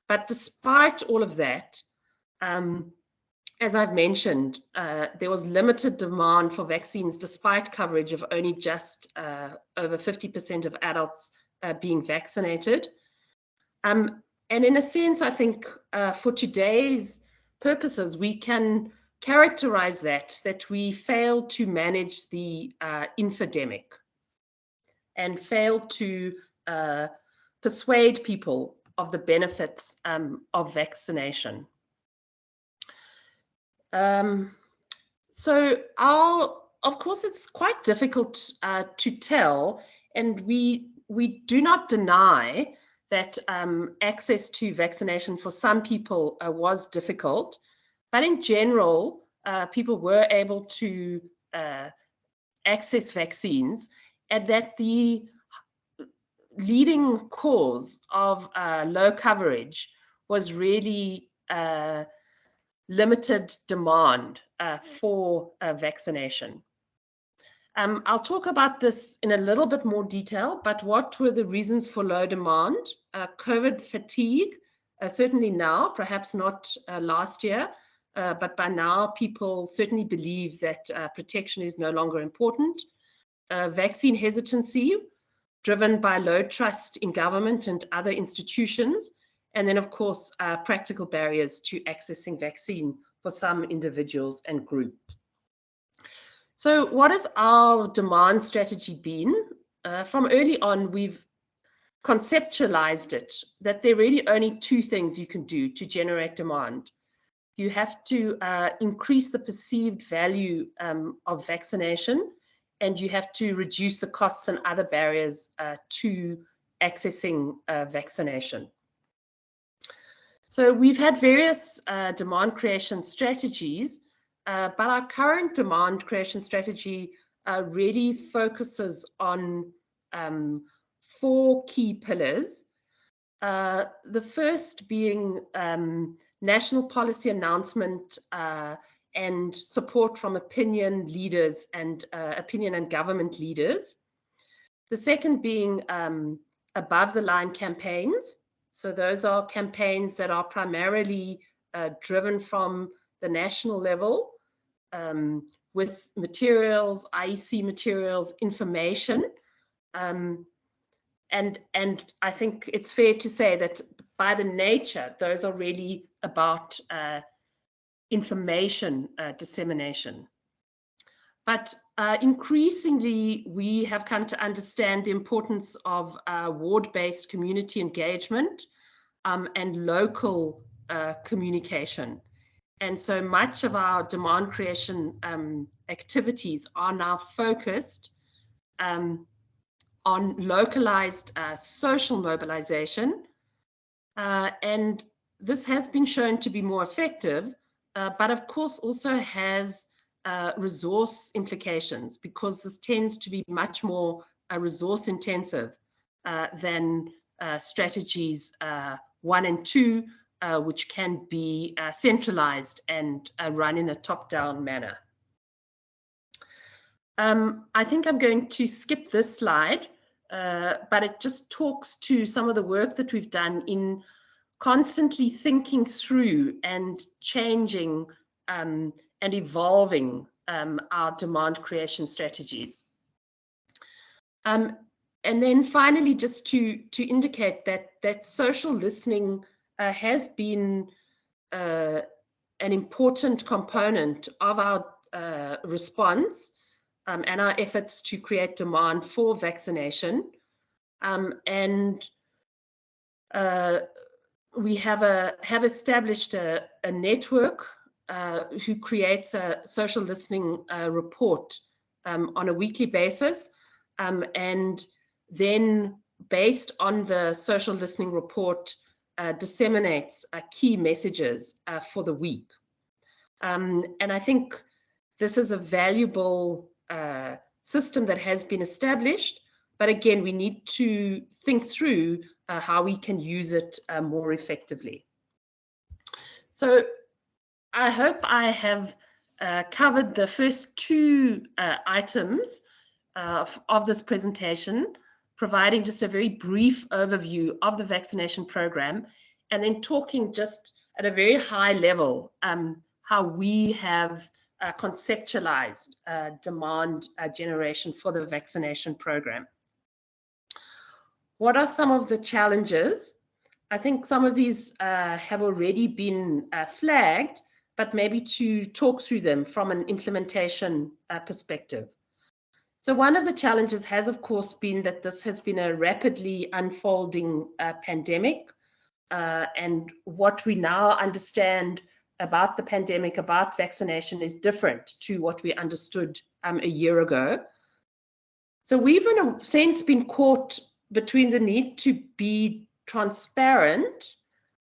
But despite all of that, as I've mentioned, there was limited demand for vaccines despite coverage of only just over 50% of adults being vaccinated. And in a sense, I think for today's purposes, we can characterize that we failed to manage the infodemic and failed to persuade people of the benefits of vaccination. So of course, it's quite difficult to tell, and we do not deny that access to vaccination for some people was difficult, but in general, people were able to access vaccines, and that the leading cause of low coverage was really limited demand for vaccination. I'll talk about this in a little bit more detail, but what were the reasons for low demand? COVID fatigue, certainly now, perhaps not last year, but by now people certainly believe that protection is no longer important. Vaccine hesitancy, driven by low trust in government and other institutions, and then of course practical barriers to accessing vaccine for some individuals and groups. So what has our demand strategy been? From early on, we've conceptualized it, that there are really only two things you can do to generate demand. You have to increase the perceived value of vaccination, and you have to reduce the costs and other barriers to accessing vaccination. So we've had various demand creation strategies, but our current demand creation strategy really focuses on 4 key pillars. The first being national policy announcement and support from opinion leaders and opinion and government leaders. The second being above the line campaigns. So those are campaigns that are primarily driven from the national level with materials, IEC materials, information. And I think it's fair to say that by the nature, those are really about information dissemination. But increasingly, we have come to understand the importance of ward-based community engagement and local communication. And so much of our demand creation activities are now focused on localized social mobilization. And this has been shown to be more effective, but of course also has resource implications, because this tends to be much more resource intensive than strategies 1 and 2, which can be centralized and run in a top-down manner. I think I'm going to skip this slide, but it just talks to some of the work that we've done in constantly thinking through and changing and evolving our demand creation strategies. And then finally, just to indicate that social listening has been an important component of our response and our efforts to create demand for vaccination. And we have established a network who creates a social listening report on a weekly basis, and then based on the social listening report disseminates key messages for the week. And I think this is a valuable system that has been established, but again, we need to think through how we can use it more effectively. So I hope I have covered the first 2 items of this presentation, providing just a very brief overview of the vaccination program, and then talking just at a very high level how we have conceptualized demand generation for the vaccination program. What are some of the challenges? I think some of these have already been flagged, but maybe to talk through them from an implementation perspective. So one of the challenges has, of course, been that this has been a rapidly unfolding pandemic. And what we now understand about the pandemic, about vaccination, is different to what we understood a year ago. So we've, in a sense, been caught between the need to be transparent,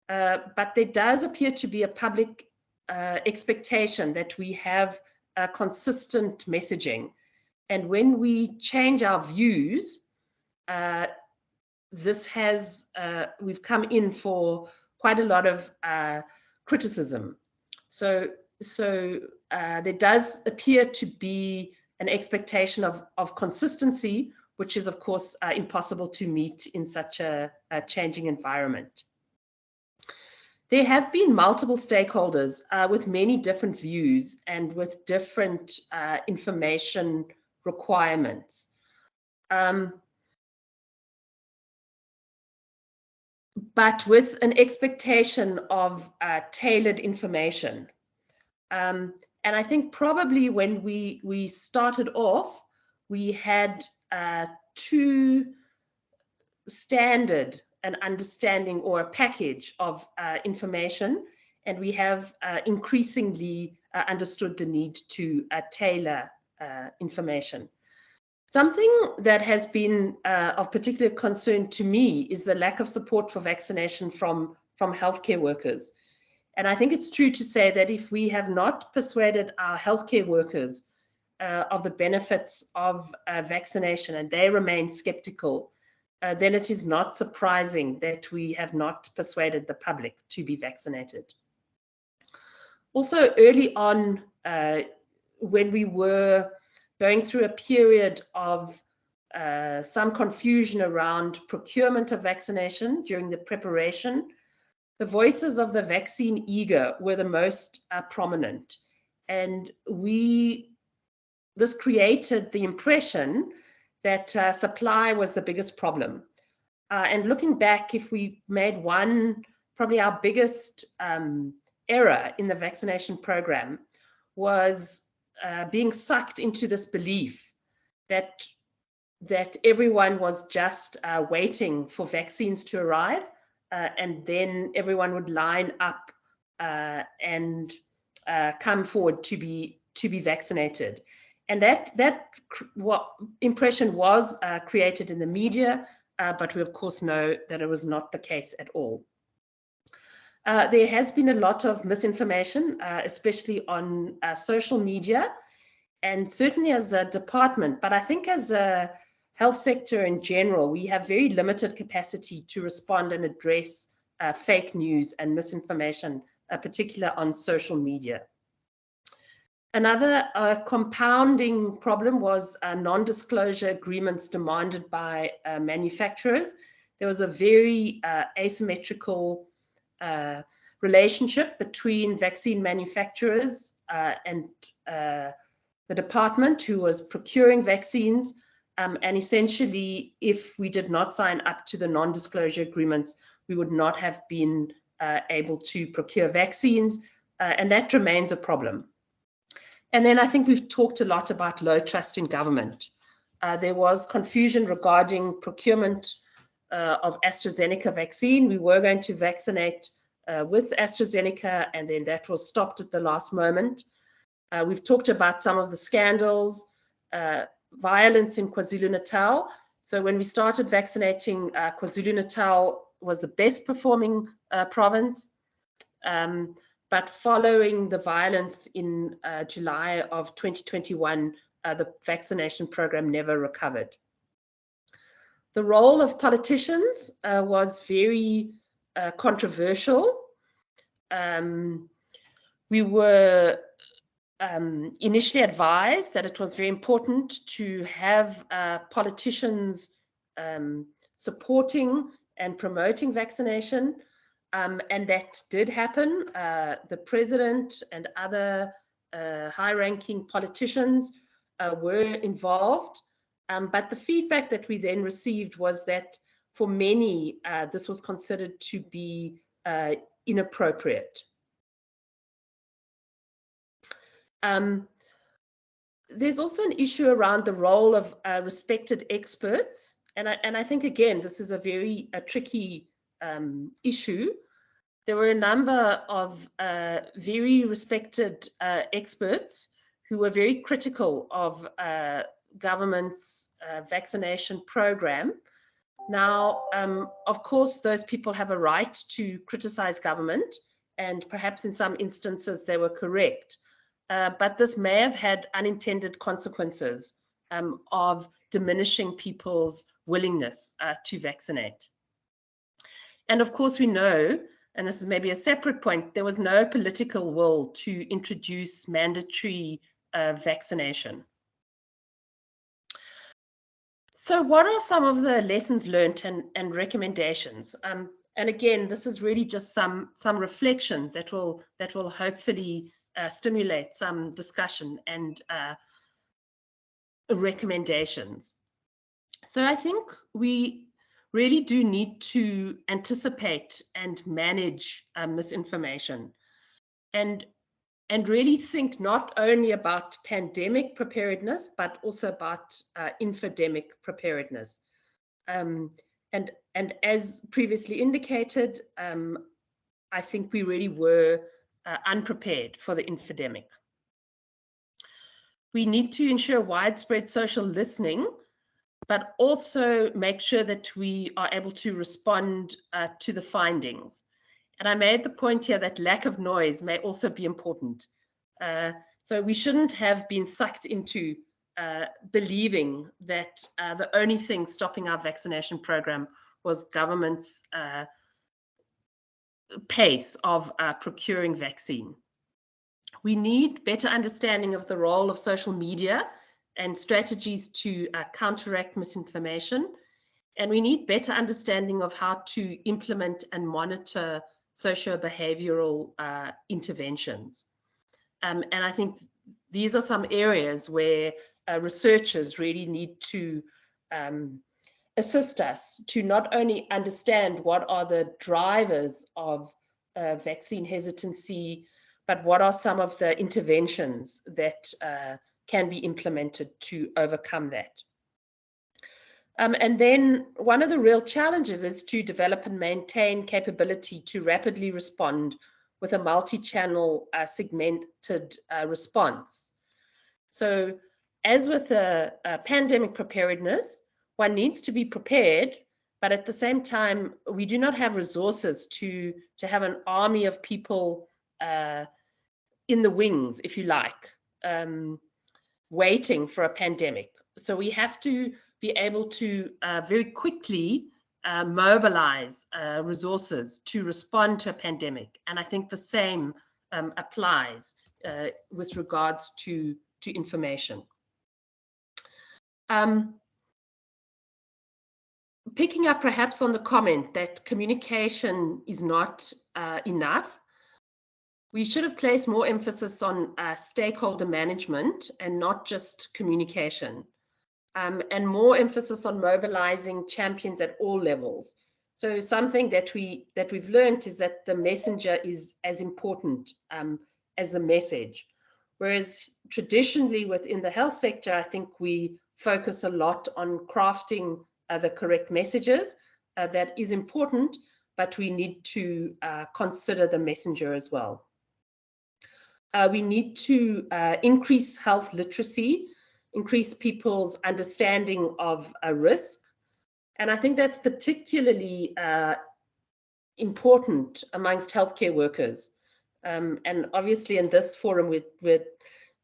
but there does appear to be a public expectation that we have a consistent messaging. And when we change our views, this has, we've come in for quite a lot of criticism. So there does appear to be an expectation of consistency, which is, of course, impossible to meet in such a changing environment. There have been multiple stakeholders with many different views and with different information requirements. But with an expectation of tailored information. And I think probably when we started off, we had too standard an understanding or a package of information, and we have increasingly understood the need to tailor information. Something that has been of particular concern to me is the lack of support for vaccination from healthcare workers. And I think it's true to say that if we have not persuaded our healthcare workers of the benefits of vaccination and they remain skeptical, then it is not surprising that we have not persuaded the public to be vaccinated. Also, early on, when we were going through a period of some confusion around procurement of vaccination during the preparation, the voices of the vaccine eager were the most prominent. And this created the impression that supply was the biggest problem. And looking back, if we made probably our biggest error in the vaccination program was being sucked into this belief that everyone was just waiting for vaccines to arrive, and then everyone would line up and come forward to be vaccinated. And that impression was created in the media, but we of course know that it was not the case at all. There has been a lot of misinformation, especially on social media, and certainly as a department, but I think as a health sector in general, we have very limited capacity to respond and address fake news and misinformation, particularly on social media. Another compounding problem was non-disclosure agreements demanded by manufacturers. There was a very asymmetrical relationship between vaccine manufacturers and the department who was procuring vaccines. And essentially, if we did not sign up to the non-disclosure agreements, we would not have been able to procure vaccines. And that remains a problem. And then I think we've talked a lot about low trust in government. There was confusion regarding procurement of AstraZeneca vaccine. We were going to vaccinate with AstraZeneca, and then that was stopped at the last moment. We've talked about some of the scandals, violence in KwaZulu-Natal. So when we started vaccinating, KwaZulu-Natal was the best performing province. But following the violence in July of 2021, the vaccination program never recovered. The role of politicians was very controversial. We were initially advised that it was very important to have politicians supporting and promoting vaccination. And that did happen. The president and other high-ranking politicians were involved. But the feedback that we then received was that for many, this was considered to be inappropriate. There's also an issue around the role of respected experts. And I think, again, this is a very tricky issue. There were a number of very respected experts who were very critical of government's vaccination program. Now, of course, those people have a right to criticize government, and perhaps in some instances they were correct. But this may have had unintended consequences of diminishing people's willingness to vaccinate. And of course, we know, and this is maybe a separate point, there was no political will to introduce mandatory vaccination. So what are some of the lessons learned and recommendations? And again, this is really just some reflections that will hopefully stimulate some discussion and recommendations. So I think we really do need to anticipate and manage misinformation, and really think not only about pandemic preparedness, but also about infodemic preparedness. And as previously indicated, I think we really were unprepared for the infodemic. We need to ensure widespread social listening, but also make sure that we are able to respond to the findings. And I made the point here that lack of noise may also be important. So we shouldn't have been sucked into believing that the only thing stopping our vaccination program was government's pace of procuring vaccine. We need better understanding of the role of social media and strategies to counteract misinformation. And we need better understanding of how to implement and monitor socio-behavioral interventions. And I think these are some areas where researchers really need to assist us to not only understand what are the drivers of vaccine hesitancy, but what are some of the interventions that can be implemented to overcome that. And then one of the real challenges is to develop and maintain capability to rapidly respond with a multi-channel segmented response. So as with a pandemic preparedness, one needs to be prepared, but at the same time, we do not have resources to have an army of people in the wings, if you like, waiting for a pandemic. So we have to be able to very quickly mobilize resources to respond to a pandemic. And I think the same applies with regards to information. Picking up perhaps on the comment that communication is not enough, we should have placed more emphasis on stakeholder management and not just communication, and more emphasis on mobilizing champions at all levels. So something that we've learned is that the messenger is as important as the message. Whereas traditionally within the health sector, I think we focus a lot on crafting the correct messages. That is important, but we need to consider the messenger as well. We need to increase health literacy, increase people's understanding of risk. And I think that's particularly important amongst healthcare workers. And obviously in this forum, we're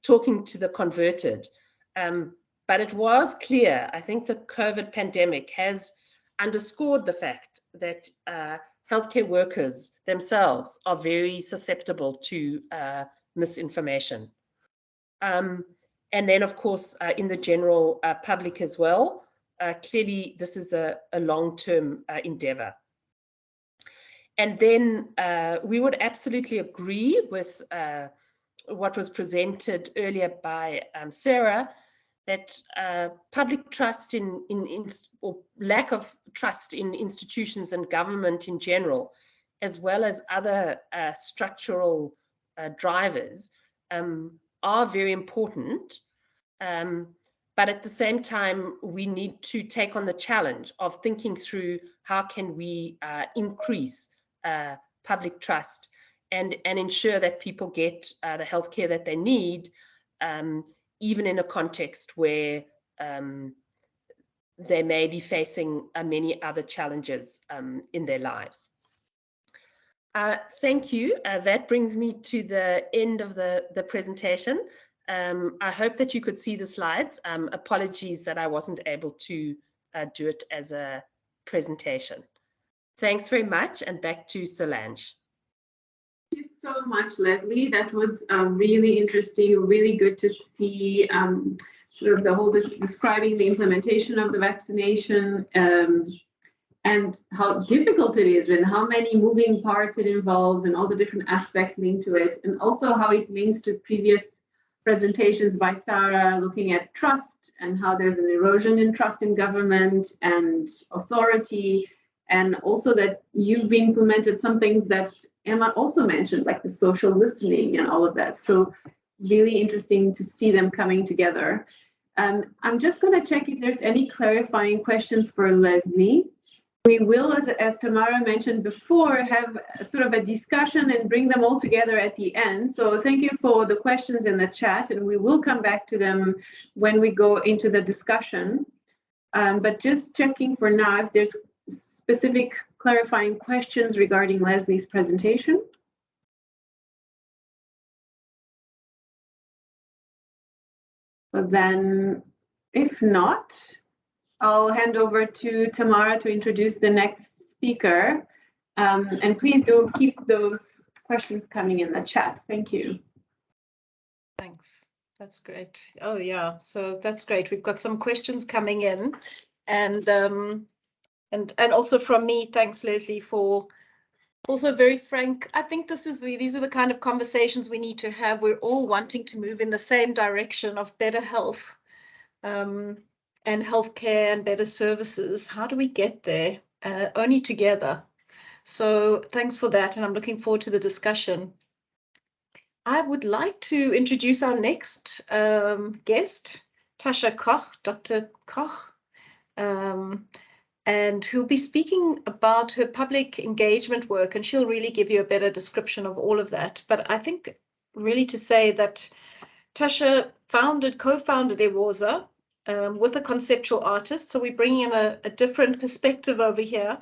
talking to the converted. But it was clear, I think the COVID pandemic has underscored the fact that healthcare workers themselves are very susceptible to misinformation. And then, of course, in the general public as well, clearly this is a long-term endeavor. And then we would absolutely agree with what was presented earlier by Sarah, that public trust or lack of trust in institutions and government in general, as well as other structural drivers, are very important. But at the same time, we need to take on the challenge of thinking through how can we increase public trust and ensure that people get the healthcare that they need, even in a context where they may be facing many other challenges in their lives. Thank you. That brings me to the end of the presentation. I hope that you could see the slides. Apologies that I wasn't able to do it as a presentation. Thanks very much, and back to Solange. Thank you so much, Leslie. That was really interesting, really good to see sort of the whole describing the implementation of the vaccination and how difficult it is and how many moving parts it involves and all the different aspects linked to it, and also how it links to previous presentations by Sarah looking at trust and how there's an erosion in trust in government and authority, and also that you've implemented some things that Emma also mentioned, like the social listening and all of that. So really interesting to see them coming together. I'm just going to check if there's any clarifying questions for Leslie. We will, as Tamara mentioned before, have sort of a discussion and bring them all together at the end. So thank you for the questions in the chat, and we will come back to them when we go into the discussion. But just checking for now if there's specific clarifying questions regarding Leslie's presentation. So then, if not, I'll hand over to Tamara to introduce the next speaker. And please do keep those questions coming in the chat. Thank you. Thanks. That's great. Oh, yeah. So that's great. We've got some questions coming in, and also from me, thanks, Leslie, for also very frank. I think these are the kind of conversations we need to have. We're all wanting to move in the same direction of better health and healthcare and better services. How do we get there? Only together. So thanks for that, and I'm looking forward to the discussion. I would like to introduce our next guest, Tasha Koch, Dr. Koch, and who'll be speaking about her public engagement work, and she'll really give you a better description of all of that. But I think really to say that Tasha co-founded Ewoza with a conceptual artist, so we're bringing in a different perspective over here.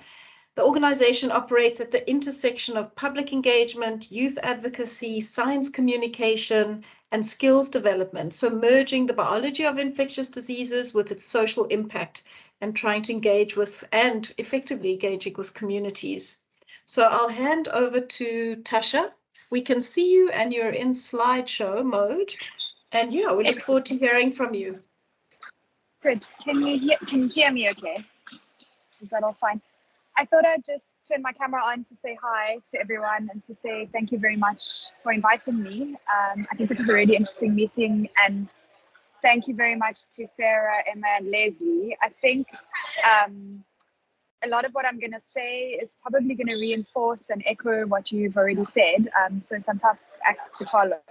The organization operates at the intersection of public engagement, youth advocacy, science communication, and skills development. So merging the biology of infectious diseases with its social impact and trying to engage with and effectively engaging with communities. So I'll hand over to Tasha. We can see you and you're in slideshow mode. And yeah, we look forward to hearing from you. Good. Can you hear me okay? Is that all fine? I thought I'd just turn my camera on to say hi to everyone and to say thank you very much for inviting me. I think this is a really interesting meeting, and thank you very much to Sarah, Emma, and Leslie. I think a lot of what I'm going to say is probably going to reinforce and echo what you've already said. So some tough acts to follow.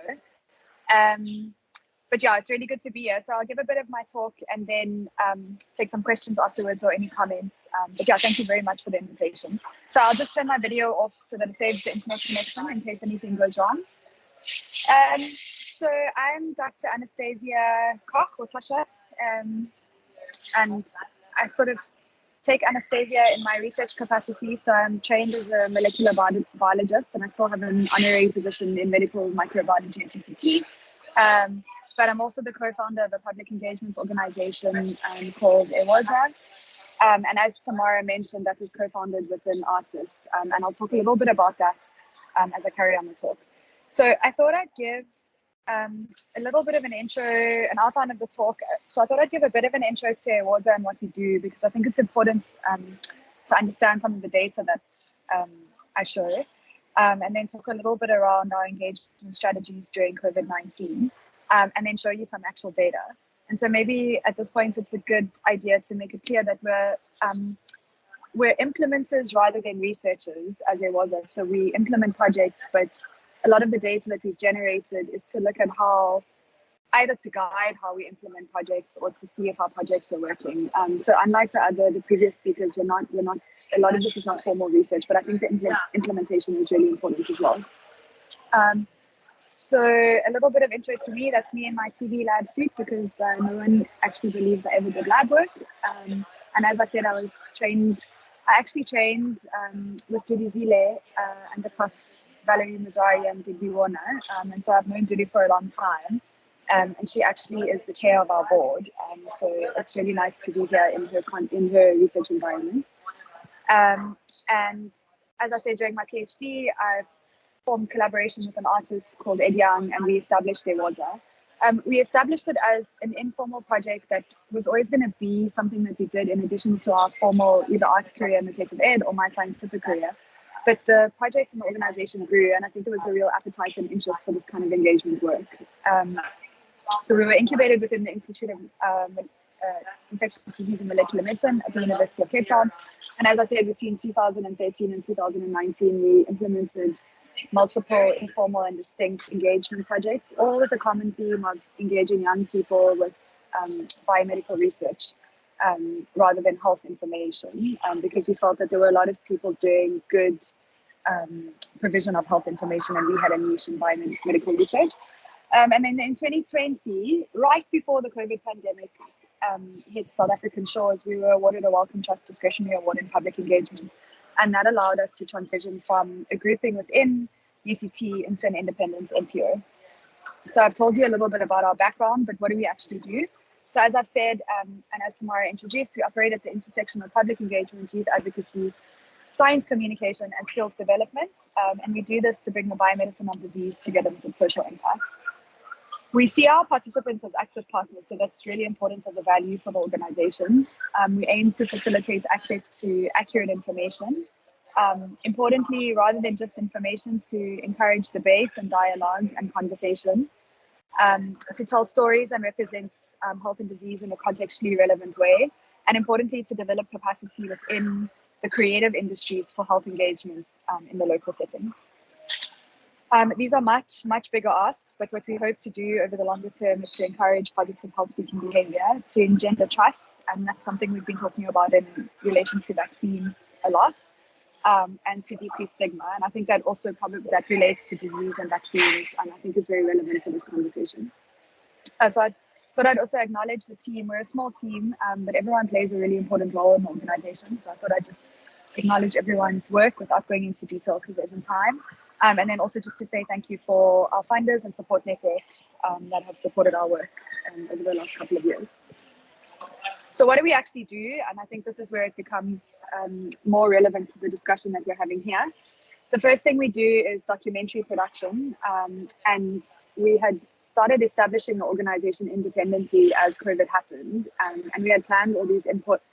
But yeah, it's really good to be here. So I'll give a bit of my talk and then take some questions afterwards or any comments. But yeah, thank you very much for the invitation. So I'll just turn my video off so that it saves the internet connection in case anything goes wrong. So I'm Dr. Anastasia Koch, or Tasha, and I sort of take anesthesia in my research capacity. So I'm trained as a molecular biologist, and I still have an honorary position in medical microbiology at UCT. But I'm also the co-founder of a public engagements organization called Ewoza. And as Tamara mentioned, that was co-founded with an artist. And I'll talk a little bit about that as I carry on the talk. So I thought I'd give a little bit of an intro, an outline of the talk. So I thought I'd give a bit of an intro to Ewoza and what we do, because I think it's important to understand some of the data that I show. And then talk a little bit around our engagement strategies during COVID-19. And then show you some actual data. And so maybe at this point, it's a good idea to make it clear that we're we're implementers rather than researchers, as there was us. So we implement projects, but a lot of the data that we've generated is to look at how, either to guide how we implement projects or to see if our projects are working. So unlike the previous speakers, we're not, a lot of this is not formal research, but I think the implementation is really important as well. So a little bit of intro to me, that's me in my TV lab suit, because no one actually believes I ever did lab work. And as I said, I actually trained with Judy Zile under Prof. Valerie Mizrahi and Digby Warner. And so I've known Judy for a long time. And she actually is the chair of our board. So it's really nice to be here in her research environment. And as I said, during my PhD, I formed collaboration with an artist called Ed Young, and we established Dewaza. We established it as an informal project that was always going to be something that we did in addition to our formal either arts career in the case of Ed or my scientific career. But the projects and the organization grew, and I think there was a real appetite and interest for this kind of engagement work. So we were incubated within the Institute of Infectious Disease and Molecular Medicine at the University of Cape Town. And as I said, between 2013 and 2019, we implemented multiple informal and distinct engagement projects, all with a common theme of engaging young people with biomedical research rather than health information, because we felt that there were a lot of people doing good provision of health information, and we had a niche in biomedical research. And then in 2020, right before the COVID pandemic hit South African shores, we were awarded a Wellcome Trust Discretionary Award in Public Engagement. And that allowed us to transition from a grouping within UCT into an independent NPO. So I've told you a little bit about our background, but what do we actually do? So as I've said, and as Tamara introduced, we operate at the intersection of public engagement, youth advocacy, science communication, and skills development. And we do this to bring the biomedicine of disease together with its social impact. We see our participants as active partners, so that's really important as a value for the organization. We aim to facilitate access to accurate information. Importantly, rather than just information, to encourage debate and dialogue and conversation, to tell stories and represent health and disease in a contextually relevant way, and importantly, to develop capacity within the creative industries for health engagements in the local setting. These are much bigger asks, but what we hope to do over the longer term is to encourage positive health-seeking behavior, to engender trust, and that's something we've been talking about in relation to vaccines a lot, and to decrease stigma. And I think that also probably that relates to disease and vaccines, and I think is very relevant for this conversation. So I thought I'd also acknowledge the team. We're a small team, but everyone plays a really important role in the organization. So I thought I'd just acknowledge everyone's work without going into detail because there isn't time. And then also just to say thank you for our funders and support networks that have supported our work over the last couple of years. So what do we actually do? And I think this is where it becomes more relevant to the discussion that we're having here. The first thing we do is documentary production. And we had started establishing the organization independently as COVID happened. And we had planned all these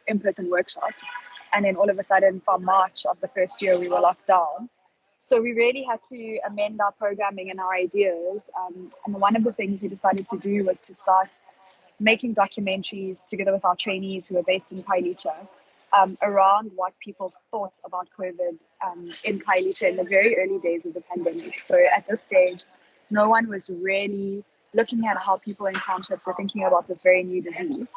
in-person workshops. And then all of a sudden, from March of the first year, we were locked down. So we really had to amend our programming and our ideas. And one of the things we decided to do was to start making documentaries together with our trainees who are based in Khayelitsha around what people thought about COVID in Khayelitsha in the very early days of the pandemic. So at this stage, no one was really looking at how people in townships were thinking about this very new disease.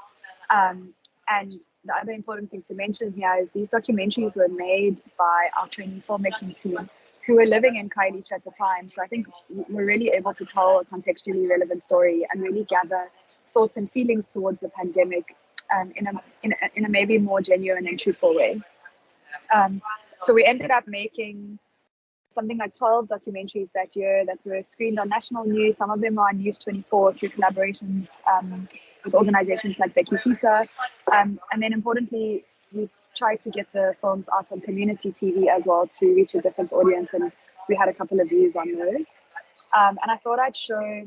And the other important thing to mention here is these documentaries were made by our trainee filmmaking team who were living in Khayelitsha at the time. So I think we're really able to tell a contextually relevant story and really gather thoughts and feelings towards the pandemic in a maybe more genuine and truthful way. So we ended up making something like 12 documentaries that year that were screened on national news. Some of them are on News 24 through collaborations with organizations like Becky Sisa. And then importantly, we tried to get the films out on community TV as well to reach a different audience, and we had a couple of views on those. And I thought I'd show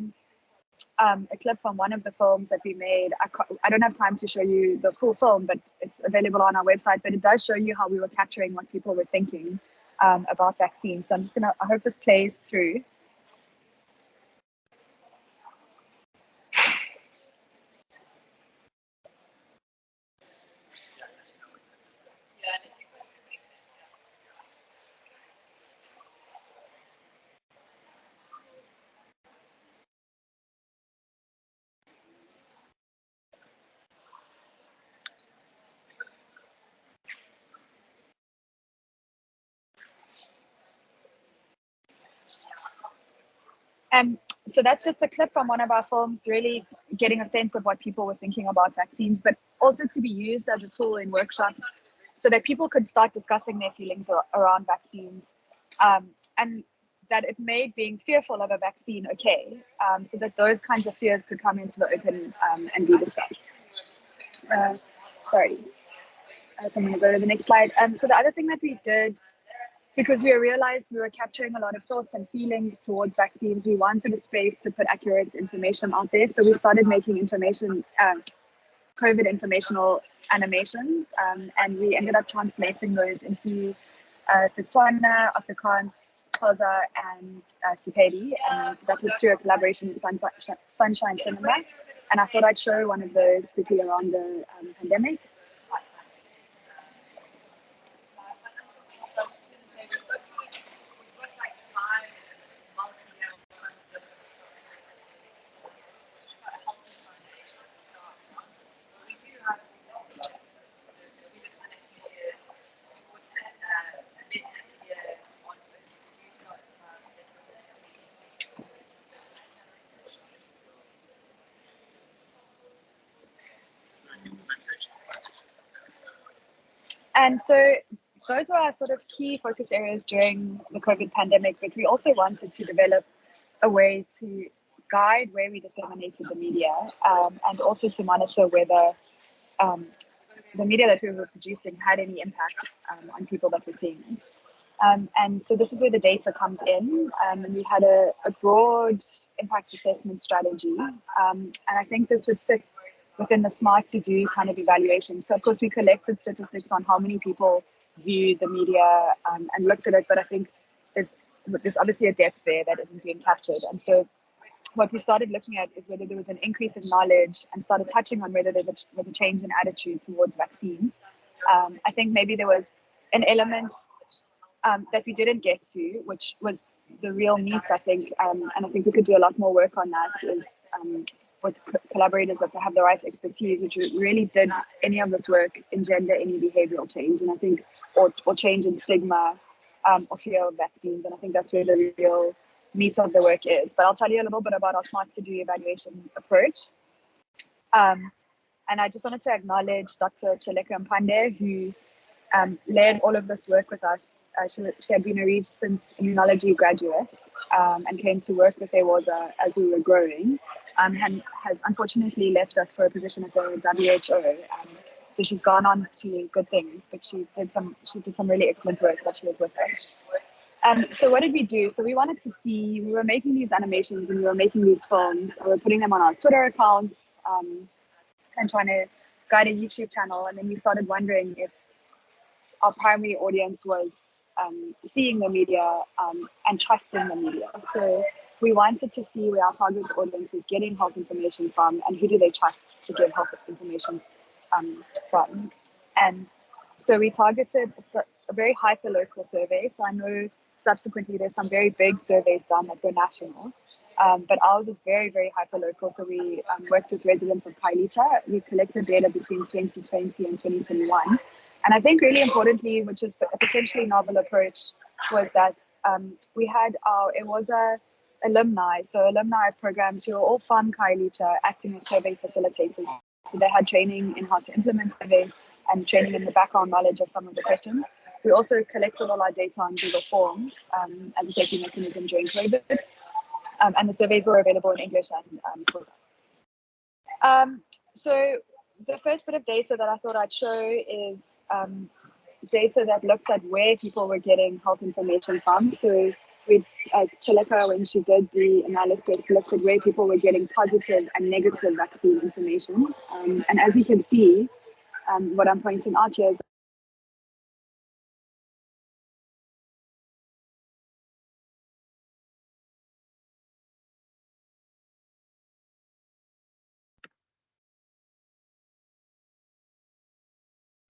a clip from one of the films that we made. I don't have time to show you the full film, but it's available on our website, but it does show you how we were capturing what people were thinking about vaccines. So I'm just gonna, I hope this plays through. So that's just a clip from one of our films, really getting a sense of what people were thinking about vaccines, but also to be used as a tool in workshops so that people could start discussing their feelings around vaccines, and that it made being fearful of a vaccine okay, so that those kinds of fears could come into the open and be discussed. Sorry, so I'm going to go to the next slide. So the other thing that we did, because we realized we were capturing a lot of thoughts and feelings towards vaccines, we wanted a space to put accurate information out there. So we started making COVID informational animations, and we ended up translating those into Setswana, Afrikaans, Xhosa, and Sepedi, and that was through a collaboration with Sunshine Cinema. And I thought I'd show one of those quickly around the pandemic. And so those were our sort of key focus areas during the COVID pandemic, but we also wanted to develop a way to guide where we disseminated the media, and also to monitor whether the media that we were producing had any impact on people that were seeing it. And so this is where the data comes in, and we had a broad impact assessment strategy, and I think this would sit within the smart to do kind of evaluation. So of course we collected statistics on how many people viewed the media and looked at it, but I think there's obviously a depth there that isn't being captured. And so what we started looking at is whether there was an increase in knowledge, and started touching on whether there was a change in attitude towards vaccines. I think maybe there was an element that we didn't get to, which was the real meat, I think, and I think we could do a lot more work on that, is with collaborators that have the right expertise, which really did any of this work engender any behavioral change, and I think, or change in stigma or fear of vaccines, and I think that's where the real meat of the work is. But I'll tell you a little bit about our smart to do evaluation approach. And I just wanted to acknowledge Dr. Cheleka Mpande, who led all of this work with us. She had been a recent immunology graduate and came to work with Ewoza as we were growing, and has unfortunately left us for a position at the WHO. So she's gone on to good things, but she did some really excellent work while she was with us. So what did we do? So we wanted to see, we were making these animations and we were making these films, and we were putting them on our Twitter accounts and trying to guide a YouTube channel. And then we started wondering if our primary audience was seeing the media and trusting the media. So we wanted to see where our target audience was getting health information from, and who do they trust to give health information from. And so we targeted, it's a very hyper-local survey. So I know subsequently there's some very big surveys done that go national, but ours is very, very hyper-local. So we worked with residents of Khayelitsha. We collected data between 2020 and 2021. And I think really importantly, which is a potentially novel approach, was that we had it was alumni, so alumni of programs who were all from Khayelitsha acting as survey facilitators. So they had training in how to implement surveys and training in the background knowledge of some of the questions. We also collected all our data on Google Forms as a safety mechanism during COVID. And the surveys were available in English and Xhosa. So the first bit of data that I thought I'd show is data that looked at where people were getting health information from. So Cheleka, when she did the analysis, looked at where people were getting positive and negative vaccine information. And as you can see, what I'm pointing out here is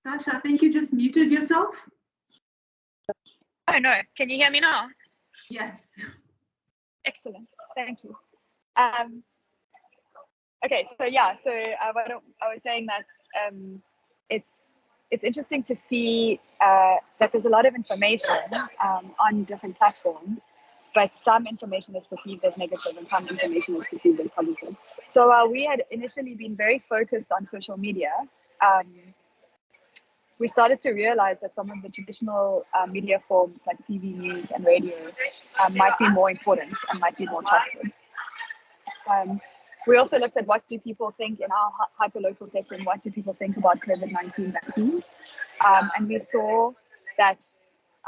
Sasha, I think you just muted yourself. oh no, can you hear me now? Yes. Excellent, thank you. Okay, so yeah, so I was saying that it's interesting to see that there's a lot of information on different platforms, but some information is perceived as negative and some information is perceived as positive. So we had initially been very focused on social media. We started to realize that some of the traditional media forms like TV, news, and radio might be more important and might be more trusted. We also looked at what do people think in our hyperlocal setting, what do people think about COVID-19 vaccines, and we saw that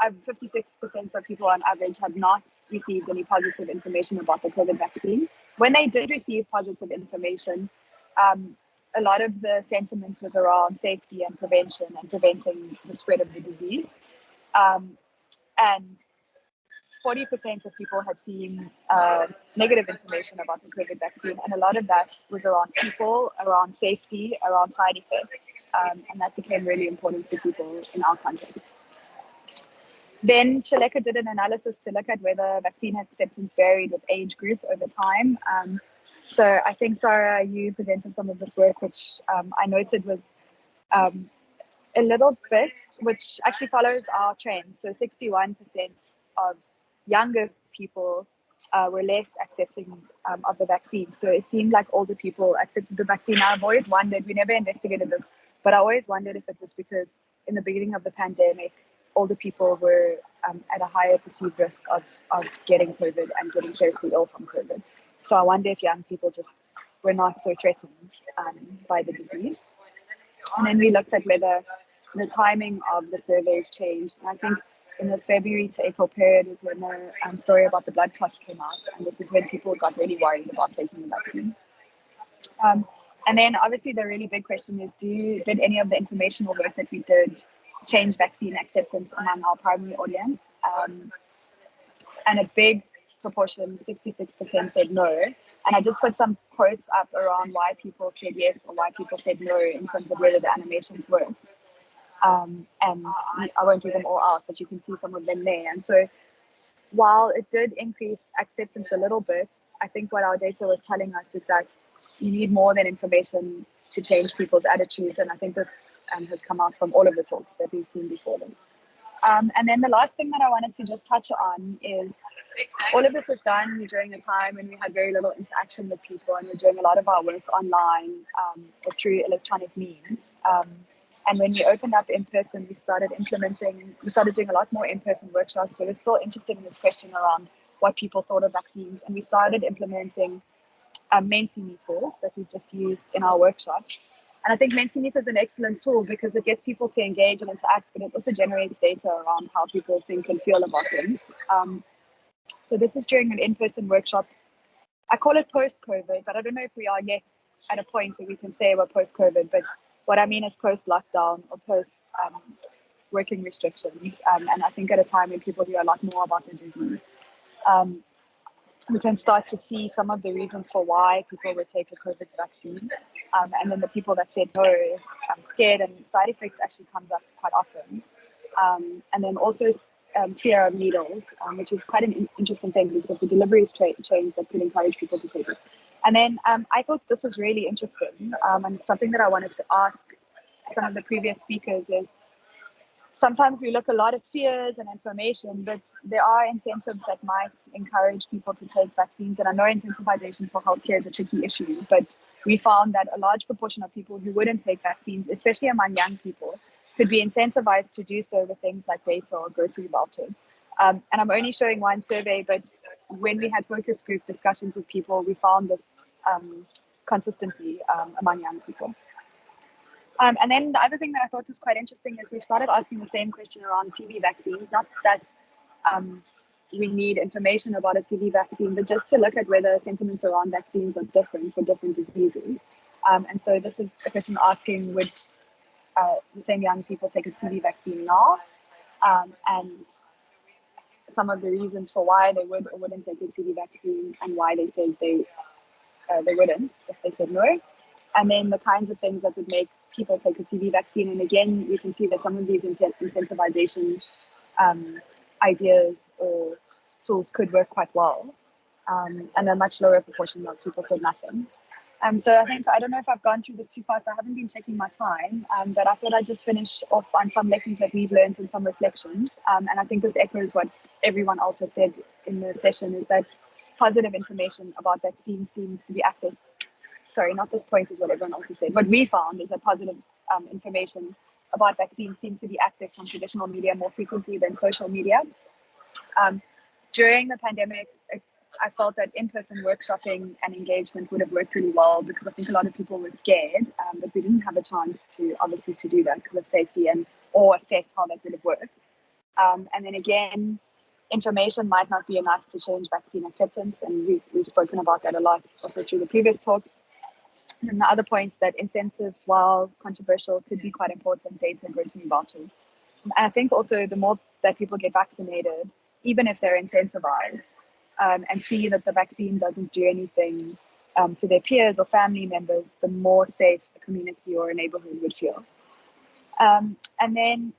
56% of people on average had not received any positive information about the COVID vaccine. When they did receive positive information, a lot of the sentiments was around safety and prevention and preventing the spread of the disease. And 40% of people had seen negative information about the COVID vaccine, and a lot of that was around people, around safety, around side effects, and that became really important to people in our context. Then Chaleka did an analysis to look at whether vaccine acceptance varied with age group over time. So I think, Sarah, you presented some of this work, which I noted was a little bit, which actually follows our trend. So 61% of younger people were less accepting of the vaccine. So it seemed like older people accepted the vaccine. Now, I've always wondered, we never investigated this, but I always wondered if it was because in the beginning of the pandemic, older people were at a higher perceived risk of getting COVID and getting seriously ill from COVID. So I wonder if young people just were not so threatened by the disease. And then we looked at whether the timing of the surveys changed. And I think in the February to April period is when the story about the blood clots came out. And this is when people got really worried about taking the vaccine. And then obviously the really big question is, did any of the informational work that we did change vaccine acceptance among our primary audience? And a big proportion, 66%, said no. And I just put some quotes up around why people said yes or why people said no in terms of whether the animations worked. And I won't read them all out, but you can see some of them there. And so while it did increase acceptance a little bit, I think what our data was telling us is that you need more than information to change people's attitudes. And I think this has come out from all of the talks that we've seen before this. And then the last thing that I wanted to just touch on is all of this was done during a time when we had very little interaction with people, and we're doing a lot of our work online or through electronic means. And when we opened up in person, we started doing a lot more in-person workshops. We were still interested in this question around what people thought of vaccines, and we started implementing Mentimeters that we've just used in our workshops. And I think Mentimeter is an excellent tool because it gets people to engage and interact, but it also generates data around how people think and feel about things. So this is during an in-person workshop. I call it post-COVID, but I don't know if we are yet at a point where we can say we're post-COVID, but what I mean is post-lockdown or post-working restrictions. And I think at a time when people hear a lot more about the disease, we can start to see some of the reasons for why people would take a COVID vaccine. And then the people that said no is scared, and side effects actually comes up quite often. And then also fear of needles, which is quite an interesting thing because if the delivery is changed, that could encourage people to take it. And then I thought this was really interesting, and something that I wanted to ask some of the previous speakers is, sometimes we look a lot at fears and information, but there are incentives that might encourage people to take vaccines. And I know incentivization for healthcare is a tricky issue, but we found that a large proportion of people who wouldn't take vaccines, especially among young people, could be incentivized to do so with things like data or grocery vouchers. And I'm only showing one survey, but when we had focus group discussions with people, we found this consistently among young people. And then the other thing that I thought was quite interesting is we've started asking the same question around TB vaccines, not that we need information about a TB vaccine, but just to look at whether sentiments around vaccines are different for different diseases. And so this is a question asking, would the same young people take a TB vaccine now? And some of the reasons for why they would or wouldn't take a TB vaccine and why they said they wouldn't if they said no. And then the kinds of things that would make people take a TB vaccine. And again, you can see that some of these incentivization ideas or tools could work quite well. And a much lower proportion of people said nothing. So I don't know if I've gone through this too fast. I haven't been checking my time, but I thought I'd just finish off on some lessons that we've learned and some reflections. And I think this echoes what everyone also said in the session, is that positive information about vaccines seems to be accessed. Sorry, not this point is what everyone else has said. What we found is that positive information about vaccines seems to be accessed on traditional media more frequently than social media. During the pandemic, I felt that in-person workshopping and engagement would have worked really well, because I think a lot of people were scared, but we didn't have a chance to do that because of safety or assess how that would have worked. And then again, information might not be enough to change vaccine acceptance, and we've spoken about that a lot also through the previous talks. And the other point, that incentives, while controversial, could be quite important. Data and grocery vouchers. And I think also the more that people get vaccinated, even if they're incentivized, and see that the vaccine doesn't do anything to their peers or family members, the more safe a community or a neighborhood would feel. And then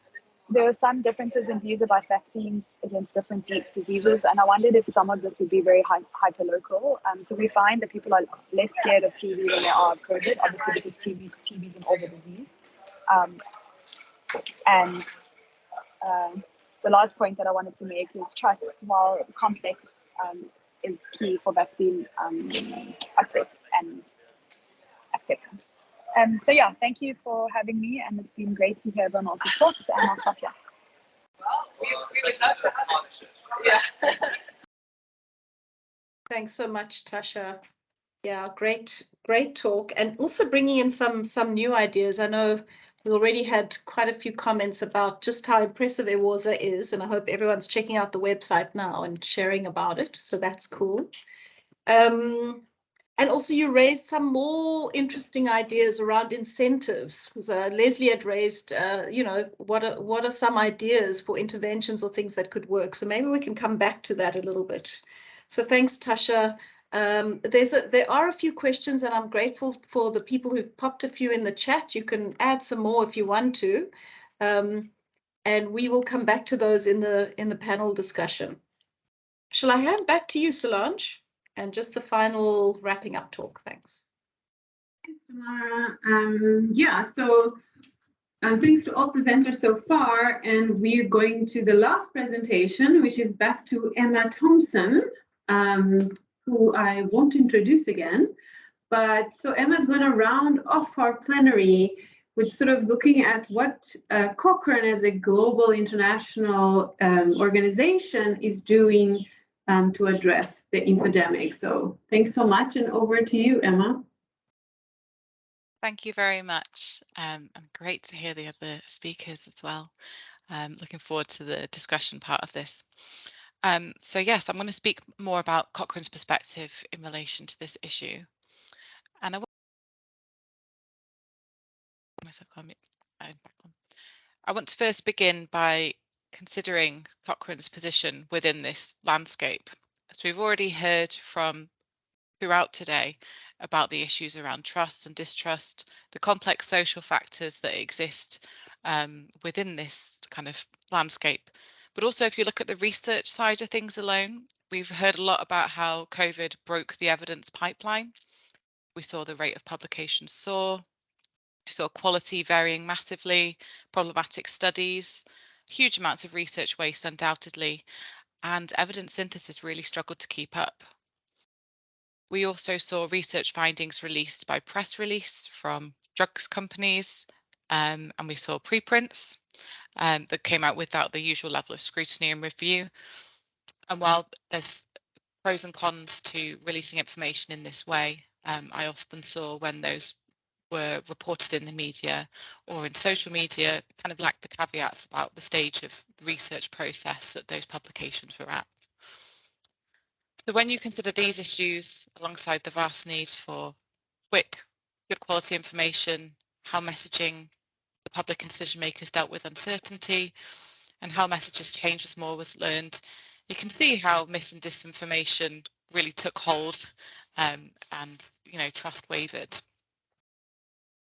there are some differences in views about vaccines against different diseases, and I wondered if some of this would be very hyperlocal. So we find that people are less scared of TB than they are of COVID, obviously because TB is an older disease. And the last point that I wanted to make is trust, while complex, is key for vaccine uptake and acceptance. So yeah, thank you for having me, and it's been great to hear everyone else's talks, and I'll stop here. We would love to have it. Yeah. Thanks so much, Tasha. Yeah, great talk, and also bringing in some new ideas. I know we already had quite a few comments about just how impressive Ewaza is, and I hope everyone's checking out the website now and sharing about it. So that's cool. And also you raised some more interesting ideas around incentives. Because Leslie had raised, what are some ideas for interventions or things that could work? So maybe we can come back to that a little bit. So thanks, Tasha. There are a few questions, and I'm grateful for the people who've popped a few in the chat. You can add some more if you want to, and we will come back to those in the panel discussion. Shall I hand back to you, Solange, and just the final wrapping up talk? Thanks. Thanks, Tamara. So thanks to all presenters so far, and we're going to the last presentation, which is back to Emma Thompson, who I won't introduce again. But so Emma's going to round off our plenary with sort of looking at what Cochrane as a global international organization is doing to address the epidemic. So thanks so much, and over to you, Emma. Thank you very much. And great to hear the other speakers as well. Looking forward to the discussion part of this. So yes, I'm going to speak more about Cochrane's perspective in relation to this issue. And I want to first begin by considering Cochrane's position within this landscape. As we've already heard from throughout today about the issues around trust and distrust, the complex social factors that exist within this kind of landscape. But also, if you look at the research side of things alone, we've heard a lot about how COVID broke the evidence pipeline. We saw the rate of publications soar. We saw quality varying massively, problematic studies, huge amounts of research waste undoubtedly, and evidence synthesis really struggled to keep up. We also saw research findings released by press release from drugs companies, and we saw preprints that came out without the usual level of scrutiny and review. And while there's pros and cons to releasing information in this way, I often saw when those were reported in the media or in social media kind of lacked the caveats about the stage of the research process that those publications were at. So when you consider these issues alongside the vast need for quick, good quality information, how messaging the public and decision makers dealt with uncertainty, and how messages changed as more was learned, you can see how mis and disinformation really took hold, and trust wavered.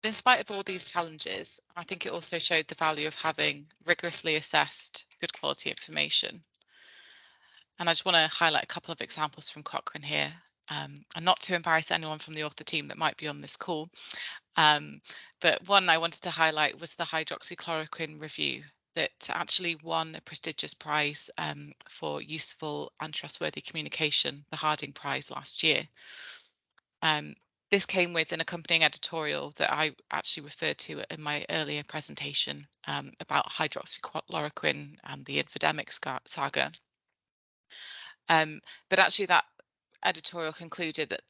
But in spite of all these challenges, I think it also showed the value of having rigorously assessed good quality information. And I just want to highlight a couple of examples from Cochrane here. and not to embarrass anyone from the author team that might be on this call. But one I wanted to highlight was the hydroxychloroquine review that actually won a prestigious prize for useful and trustworthy communication, the Harding Prize last year. This came with an accompanying editorial that I actually referred to in my earlier presentation about hydroxychloroquine and the infodemic saga. But actually that editorial concluded that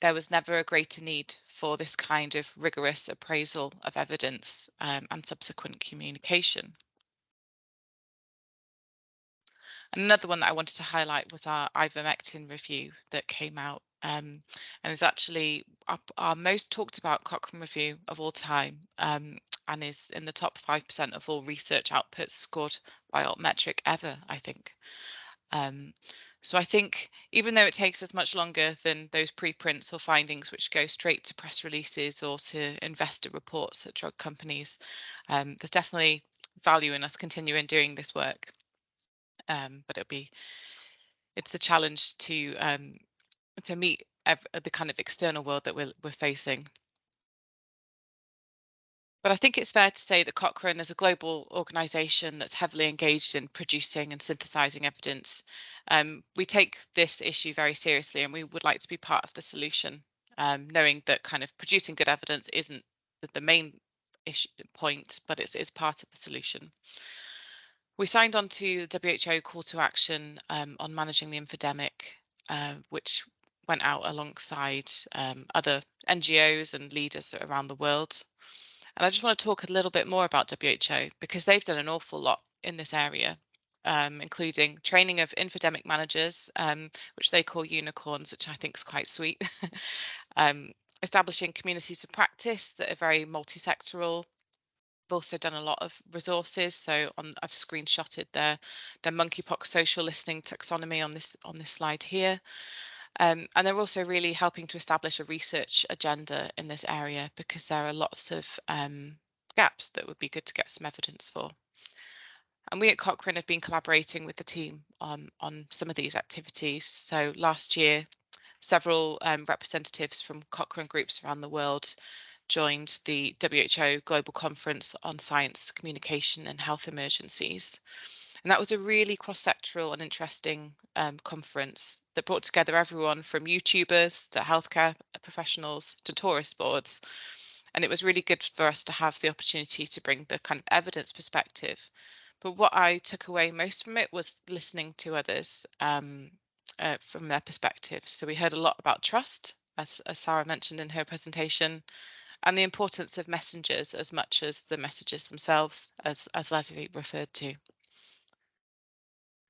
there was never a greater need for this kind of rigorous appraisal of evidence and subsequent communication. And another one that I wanted to highlight was our ivermectin review that came out and is actually our most talked about Cochrane review of all time, and is in the top 5% of all research outputs scored by Altmetric ever, I think. So I think even though it takes us much longer than those preprints or findings which go straight to press releases or to investor reports at drug companies, there's definitely value in us continuing doing this work. But it's a challenge to meet the kind of external world that we're facing. But I think it's fair to say that Cochrane is a global organisation that's heavily engaged in producing and synthesising evidence. We take this issue very seriously and we would like to be part of the solution, knowing that kind of producing good evidence isn't the main point, but it's part of the solution. We signed on to the WHO call to action on managing the infodemic, which went out alongside other NGOs and leaders around the world. And I just want to talk a little bit more about WHO because they've done an awful lot in this area, including training of infodemic managers, which they call unicorns, which I think is quite sweet. Establishing communities of practice that are very multi-sectoral. They've also done a lot of resources. So I've screenshotted their monkeypox social listening taxonomy on this slide here. And they're also really helping to establish a research agenda in this area because there are lots of gaps that would be good to get some evidence for. And we at Cochrane have been collaborating with the team on some of these activities. So last year, several representatives from Cochrane groups around the world joined the WHO Global Conference on Science, Communication and Health Emergencies. And that was a really cross-sectoral and interesting conference that brought together everyone from YouTubers to healthcare professionals to tourist boards. And it was really good for us to have the opportunity to bring the kind of evidence perspective. But what I took away most from it was listening to others from their perspectives. So we heard a lot about trust, as Sarah mentioned in her presentation, and the importance of messengers as much as the messages themselves, as Leslie referred to.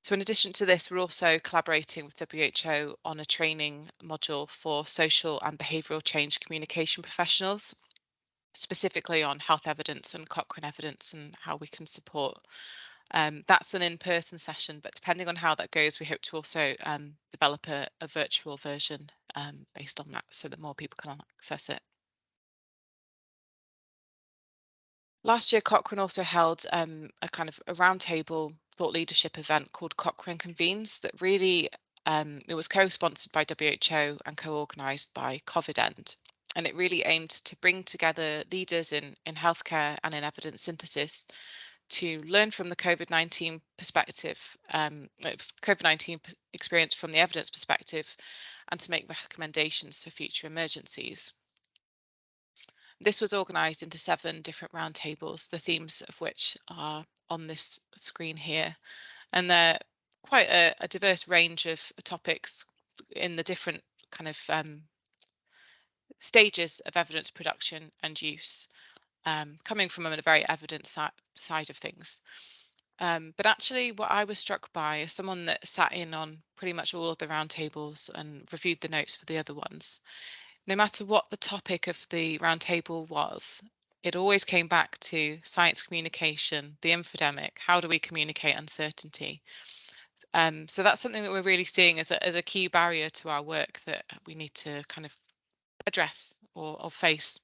So in addition to this, we're also collaborating with WHO on a training module for social and behavioural change communication professionals, specifically on health evidence and Cochrane evidence and how we can support. That's an in-person session, but depending on how that goes, we hope to also develop a virtual version based on that so that more people can access it. Last year, Cochrane also held a kind of a roundtable thought leadership event called Cochrane Convenes that really, it was co-sponsored by WHO and co-organised by COVIDend. And it really aimed to bring together leaders in healthcare and in evidence synthesis to learn from the COVID-19 perspective, COVID-19 experience from the evidence perspective, and to make recommendations for future emergencies. This was organised into 7 different roundtables, the themes of which are on this screen here. And they're quite a diverse range of topics in the different kind of stages of evidence production and use, coming from a very evidence side of things. But actually what I was struck by as someone that sat in on pretty much all of the roundtables and reviewed the notes for the other ones, no matter what the topic of the roundtable was, it always came back to science communication, the infodemic, how do we communicate uncertainty? So that's something that we're really seeing as a key barrier to our work that we need to kind of address or face.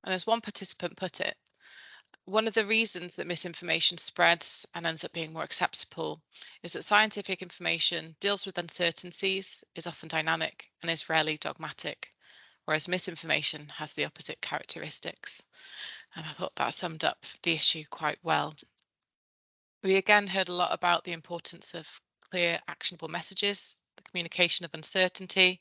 And as one participant put it, One of the reasons that misinformation spreads and ends up being more acceptable is that scientific information deals with uncertainties, is often dynamic, and is rarely dogmatic, whereas misinformation has the opposite characteristics. And I thought that summed up the issue quite well. We again heard a lot about the importance of clear, actionable messages, the communication of uncertainty,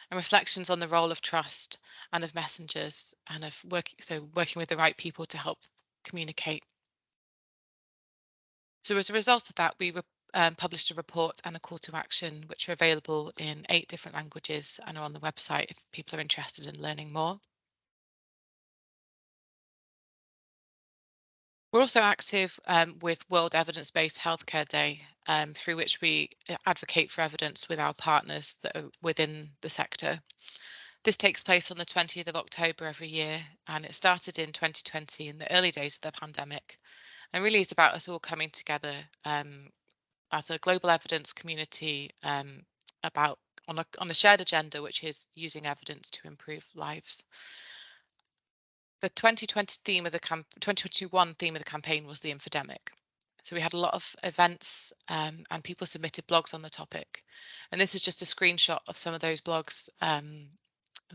and reflections on the role of trust and of messengers and of working with the right people to help communicate. So as a result of that, we published a report and a call to action, which are available in 8 different languages and are on the website if people are interested in learning more. We're also active with World Evidence-Based Healthcare Day, through which we advocate for evidence with our partners that are within the sector. This takes place on the 20th of October every year, and it started in 2020 in the early days of the pandemic, and really is about us all coming together as a global evidence community on a shared agenda, which is using evidence to improve lives. The 2021 theme of the campaign was the infodemic. So we had a lot of events and people submitted blogs on the topic. And this is just a screenshot of some of those blogs,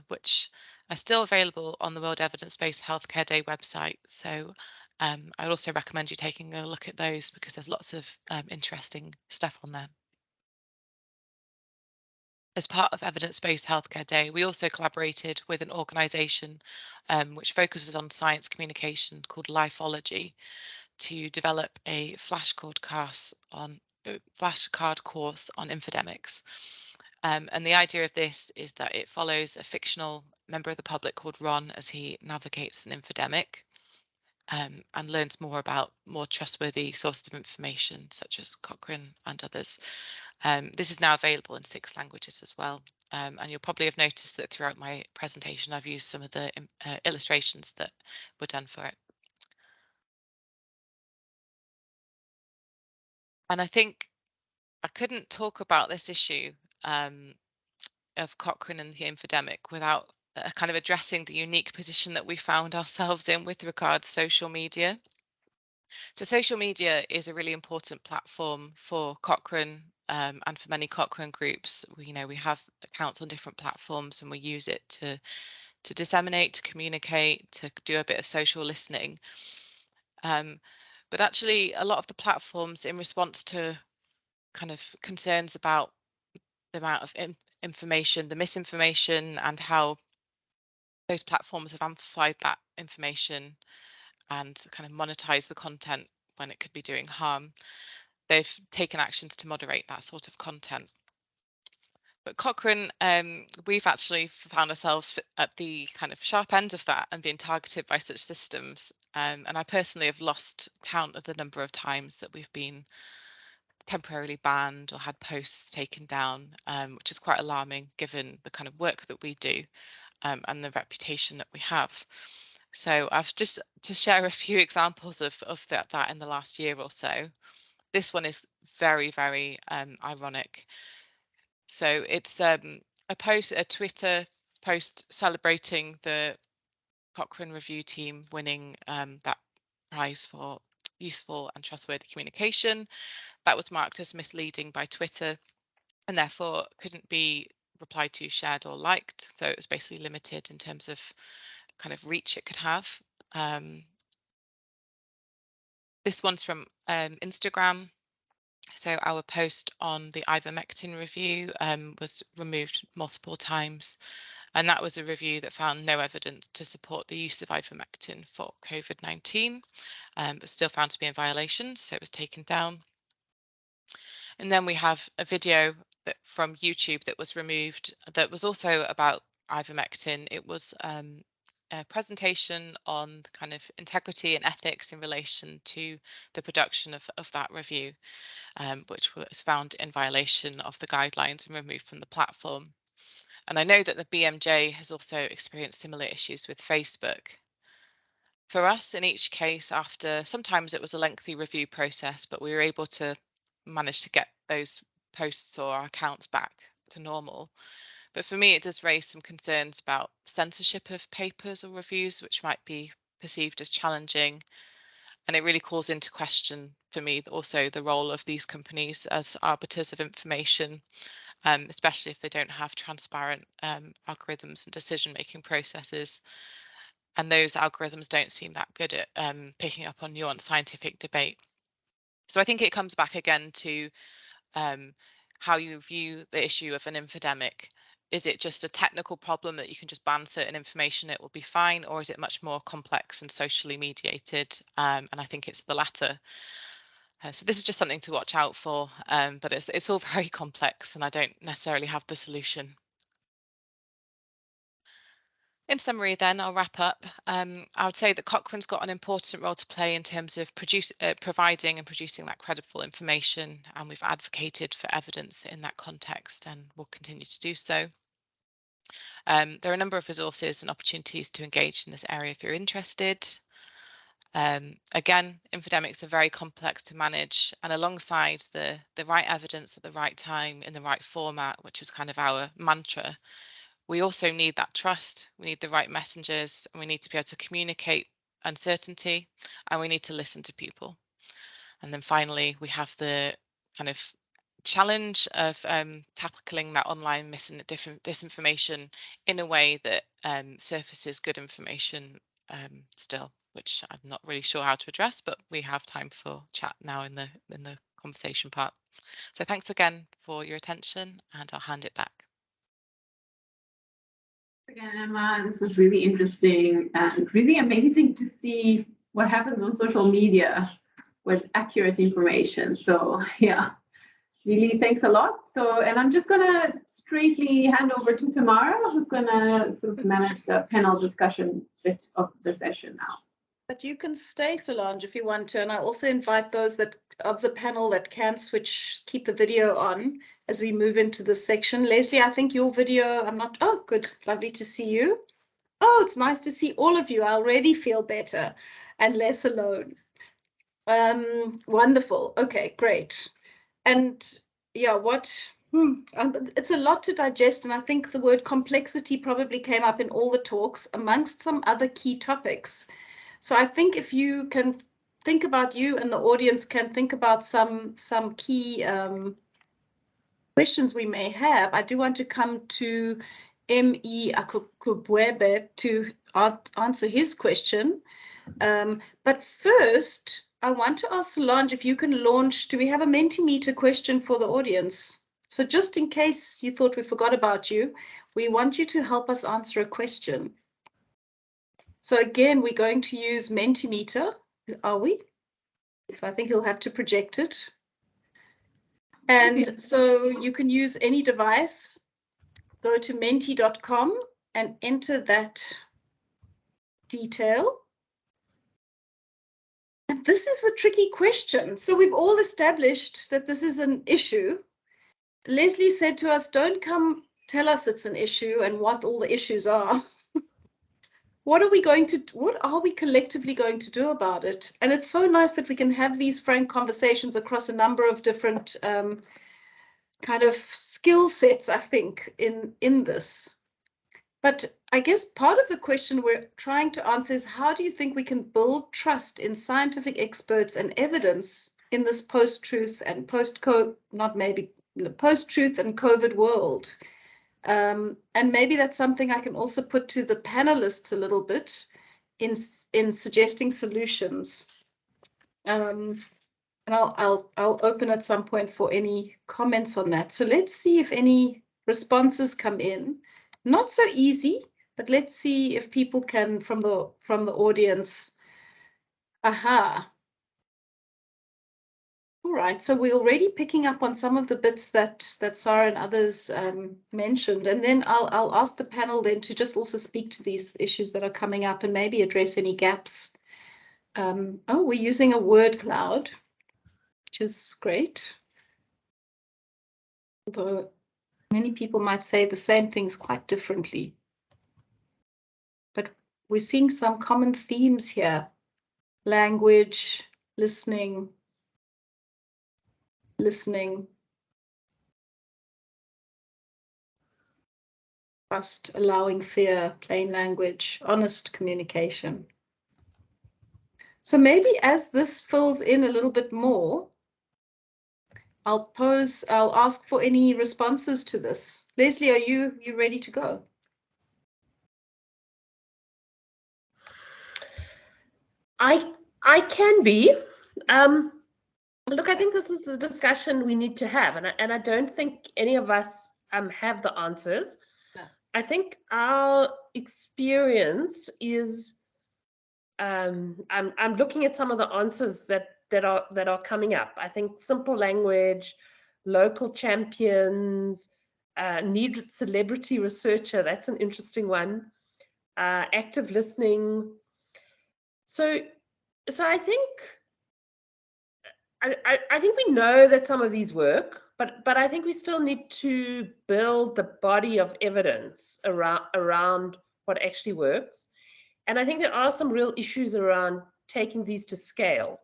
which are still available on the World Evidence-Based Healthcare Day website. So I'd also recommend you taking a look at those because there's lots of interesting stuff on there. As part of Evidence-Based Healthcare Day, we also collaborated with an organisation which focuses on science communication called Lifeology to develop a flashcard course on infodemics. And the idea of this is that it follows a fictional member of the public called Ron as he navigates an infodemic and learns more about more trustworthy sources of information, such as Cochrane and others. This is now available in 6 languages as well. And you'll probably have noticed that throughout my presentation, I've used some of the illustrations that were done for it. And I think I couldn't talk about this issue of Cochrane and the infodemic without kind of addressing the unique position that we found ourselves in with regards to social media. So social media is a really important platform for Cochrane and for many Cochrane groups. We have accounts on different platforms and we use it to disseminate, to communicate, to do a bit of social listening. But actually, a lot of the platforms, in response to kind of concerns about the amount of information, the misinformation, and how those platforms have amplified that information and kind of monetize the content when it could be doing harm, they've taken actions to moderate that sort of content. But Cochrane, we've actually found ourselves at the kind of sharp end of that and being targeted by such systems. And I personally have lost count of the number of times that we've been temporarily banned or had posts taken down, which is quite alarming given the kind of work that we do and the reputation that we have. So I've just to share a few examples of that in the last year or so. This one is very, very ironic. So it's a Twitter post celebrating the Cochrane review team winning that prize for useful and trustworthy communication. That was marked as misleading by Twitter and therefore couldn't be replied to, shared or liked. So it was basically limited in terms of kind of reach it could have. This one's from Instagram. So our post on the ivermectin review was removed multiple times. And that was a review that found no evidence to support the use of ivermectin for COVID-19, but still found to be in violation. So it was taken down. And then we have a video from YouTube that was removed that was also about ivermectin. It was a presentation on the kind of integrity and ethics in relation to the production of that review, which was found in violation of the guidelines and removed from the platform. And I know that the BMJ has also experienced similar issues with Facebook. For us, in each case, sometimes it was a lengthy review process, but we were able to manage to get those posts or our accounts back to normal. But for me, it does raise some concerns about censorship of papers or reviews, which might be perceived as challenging, And it really calls into question for me also the role of these companies as arbiters of information, especially if they don't have transparent algorithms and decision-making processes. And those algorithms don't seem that good at picking up on nuanced scientific debate. So I think it comes back again to how you view the issue of an infodemic. Is it just a technical problem that you can just ban certain information, it will be fine, or is it much more complex and socially mediated? And I think it's the latter. So this is just something to watch out for, but it's all very complex and I don't necessarily have the solution. In summary then, I'll wrap up. I would say that Cochrane's got an important role to play in terms of providing and producing that credible information, and we've advocated for evidence in that context and will continue to do so. There are a number of resources and opportunities to engage in this area if you're interested. Again, infodemics are very complex to manage, and alongside the right evidence at the right time in the right format, which is kind of our mantra, we also need that trust, we need the right messengers, and we need to be able to communicate uncertainty, and we need to listen to people. And then finally, we have the kind of challenge of tackling that online disinformation in a way that surfaces good information still, which I'm not really sure how to address, but we have time for chat now in the conversation part. So thanks again for your attention, and I'll hand it back. Again, Emma, this was really interesting and really amazing to see what happens on social media with accurate information. So yeah, really thanks a lot. So, and I'm just gonna straightly hand over to Tamara, who's gonna sort of manage the panel discussion bit of the session now. But you can stay, Solange, if you want to, and I also invite those that of the panel that can keep the video on as we move into this section. Leslie, I think your video, oh, good, lovely to see you. Oh, it's nice to see all of you. I already feel better and less alone. Wonderful. Okay, great. And yeah, it's a lot to digest, and I think the word complexity probably came up in all the talks amongst some other key topics. So I think if you can think about, you and the audience can think about some key questions we may have. I do want to come to M.E. Akubwebe to answer his question. But first, I want to ask Solange if you can launch, do we have a Mentimeter question for the audience? So just in case you thought we forgot about you, we want you to help us answer a question. So again, we're going to use Mentimeter, are we? So I think you'll have to project it. And so you can use any device, go to menti.com and enter that detail. And this is the tricky question. So we've all established that this is an issue. Leslie said to us, don't come tell us it's an issue and what all the issues are. What are we collectively going to do about it? And it's so nice that we can have these frank conversations across a number of different kind of skill sets, I think, in this. But I guess part of the question we're trying to answer is, how do you think we can build trust in scientific experts and evidence in this post-truth and post-truth and COVID world? And maybe that's something I can also put to the panelists a little bit in suggesting solutions. And I'll open at some point for any comments on that. So let's see if any responses come in. Not so easy, but let's see if people can from the audience. Aha. All right, so we're already picking up on some of the bits that Sarah and others mentioned, and then I'll ask the panel then to just also speak to these issues that are coming up and maybe address any gaps. Oh, we're using a word cloud, which is great. Although many people might say the same things quite differently. But we're seeing some common themes here: language, listening, trust, allowing fear, plain language, honest communication. So maybe as this fills in a little bit more, I'll ask for any responses to this. Leslie, are you ready to go? I can be. Look, I think this is the discussion we need to have, and I don't think any of us have the answers. No. I think our experience is I'm looking at some of the answers that are coming up. I think simple language, local champions, need celebrity researcher. That's an interesting one. Active listening. So I think I think we know that some of these work, but I think we still need to build the body of evidence around what actually works. And I think there are some real issues around taking these to scale.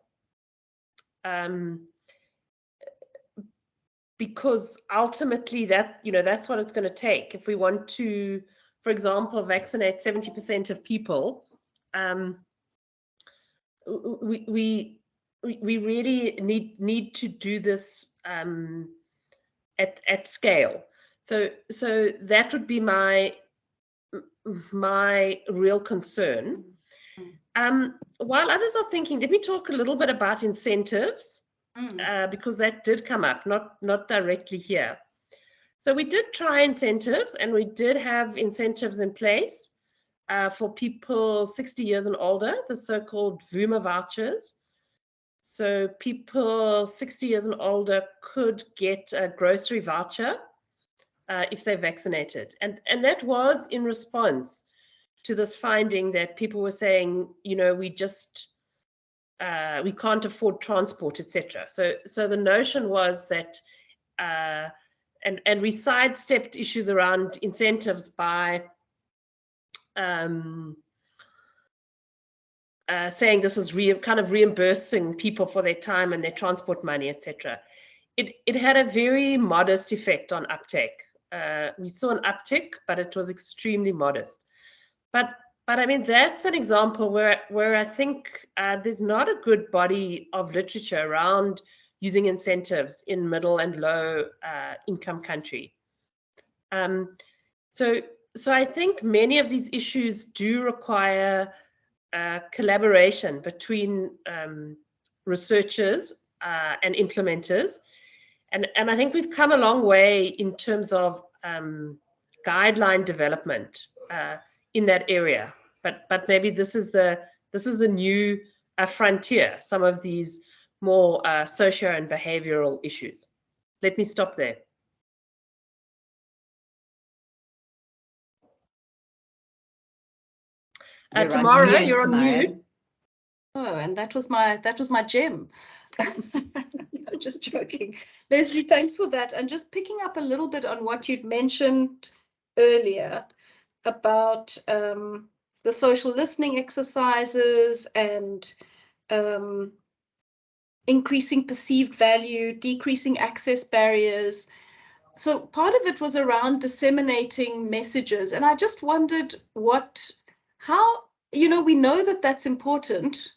Because ultimately that's what it's going to take. If we want to, for example, vaccinate 70% of people, we really need to do this at scale. So that would be my real concern. While others are thinking, let me talk a little bit about incentives, because that did come up, not directly here. So we did try incentives, and we did have incentives in place for people 60 years and older, the so-called Vuma vouchers. So people 60 years and older could get a grocery voucher if they're vaccinated. And that was in response to this finding that people were saying, we just, we can't afford transport, etc. So the notion was that, and we sidestepped issues around incentives by saying this was kind of reimbursing people for their time and their transport money, etc. It had a very modest effect on uptake. We saw an uptick, but it was extremely modest. But I mean, that's an example where I think there's not a good body of literature around using incentives in middle and low income country. So I think many of these issues do require collaboration between researchers and implementers. And I think we've come a long way in terms of guideline development in that area. But maybe this is the new frontier, some of these more socio and behavioral issues. Let me stop there. Tamara, you're on mute. Oh, and that was my gem. No, just joking. Leslie, thanks for that. And just picking up a little bit on what you'd mentioned earlier about the social listening exercises and increasing perceived value, decreasing access barriers. So part of it was around disseminating messages. And I just wondered how, we know that that's important,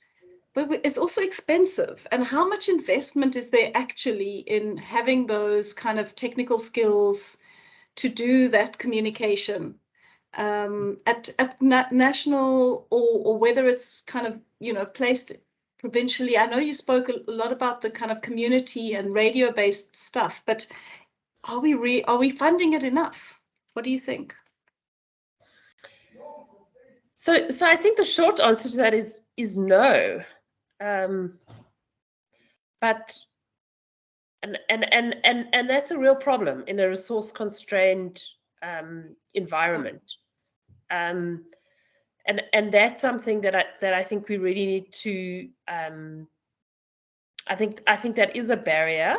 but it's also expensive. And how much investment is there actually in having those kind of technical skills to do that communication at national or whether it's kind of, placed provincially? I know you spoke a lot about the kind of community and radio-based stuff, but are we funding it enough? What do you think? So I think the short answer to that is no. But that's a real problem in a resource-constrained environment. And that's something that I think we really need to. I think that is a barrier.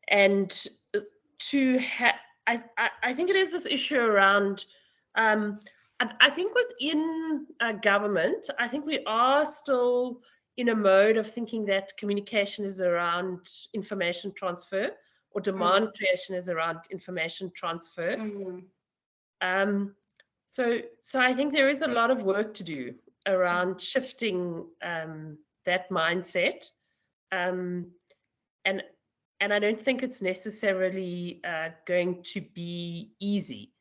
And to I think it is this issue around. I think within government, I think we are still in a mode of thinking that communication is around information transfer, or demand creation is around information transfer. So I think there is a lot of work to do around shifting that mindset. And I don't think it's necessarily going to be easy.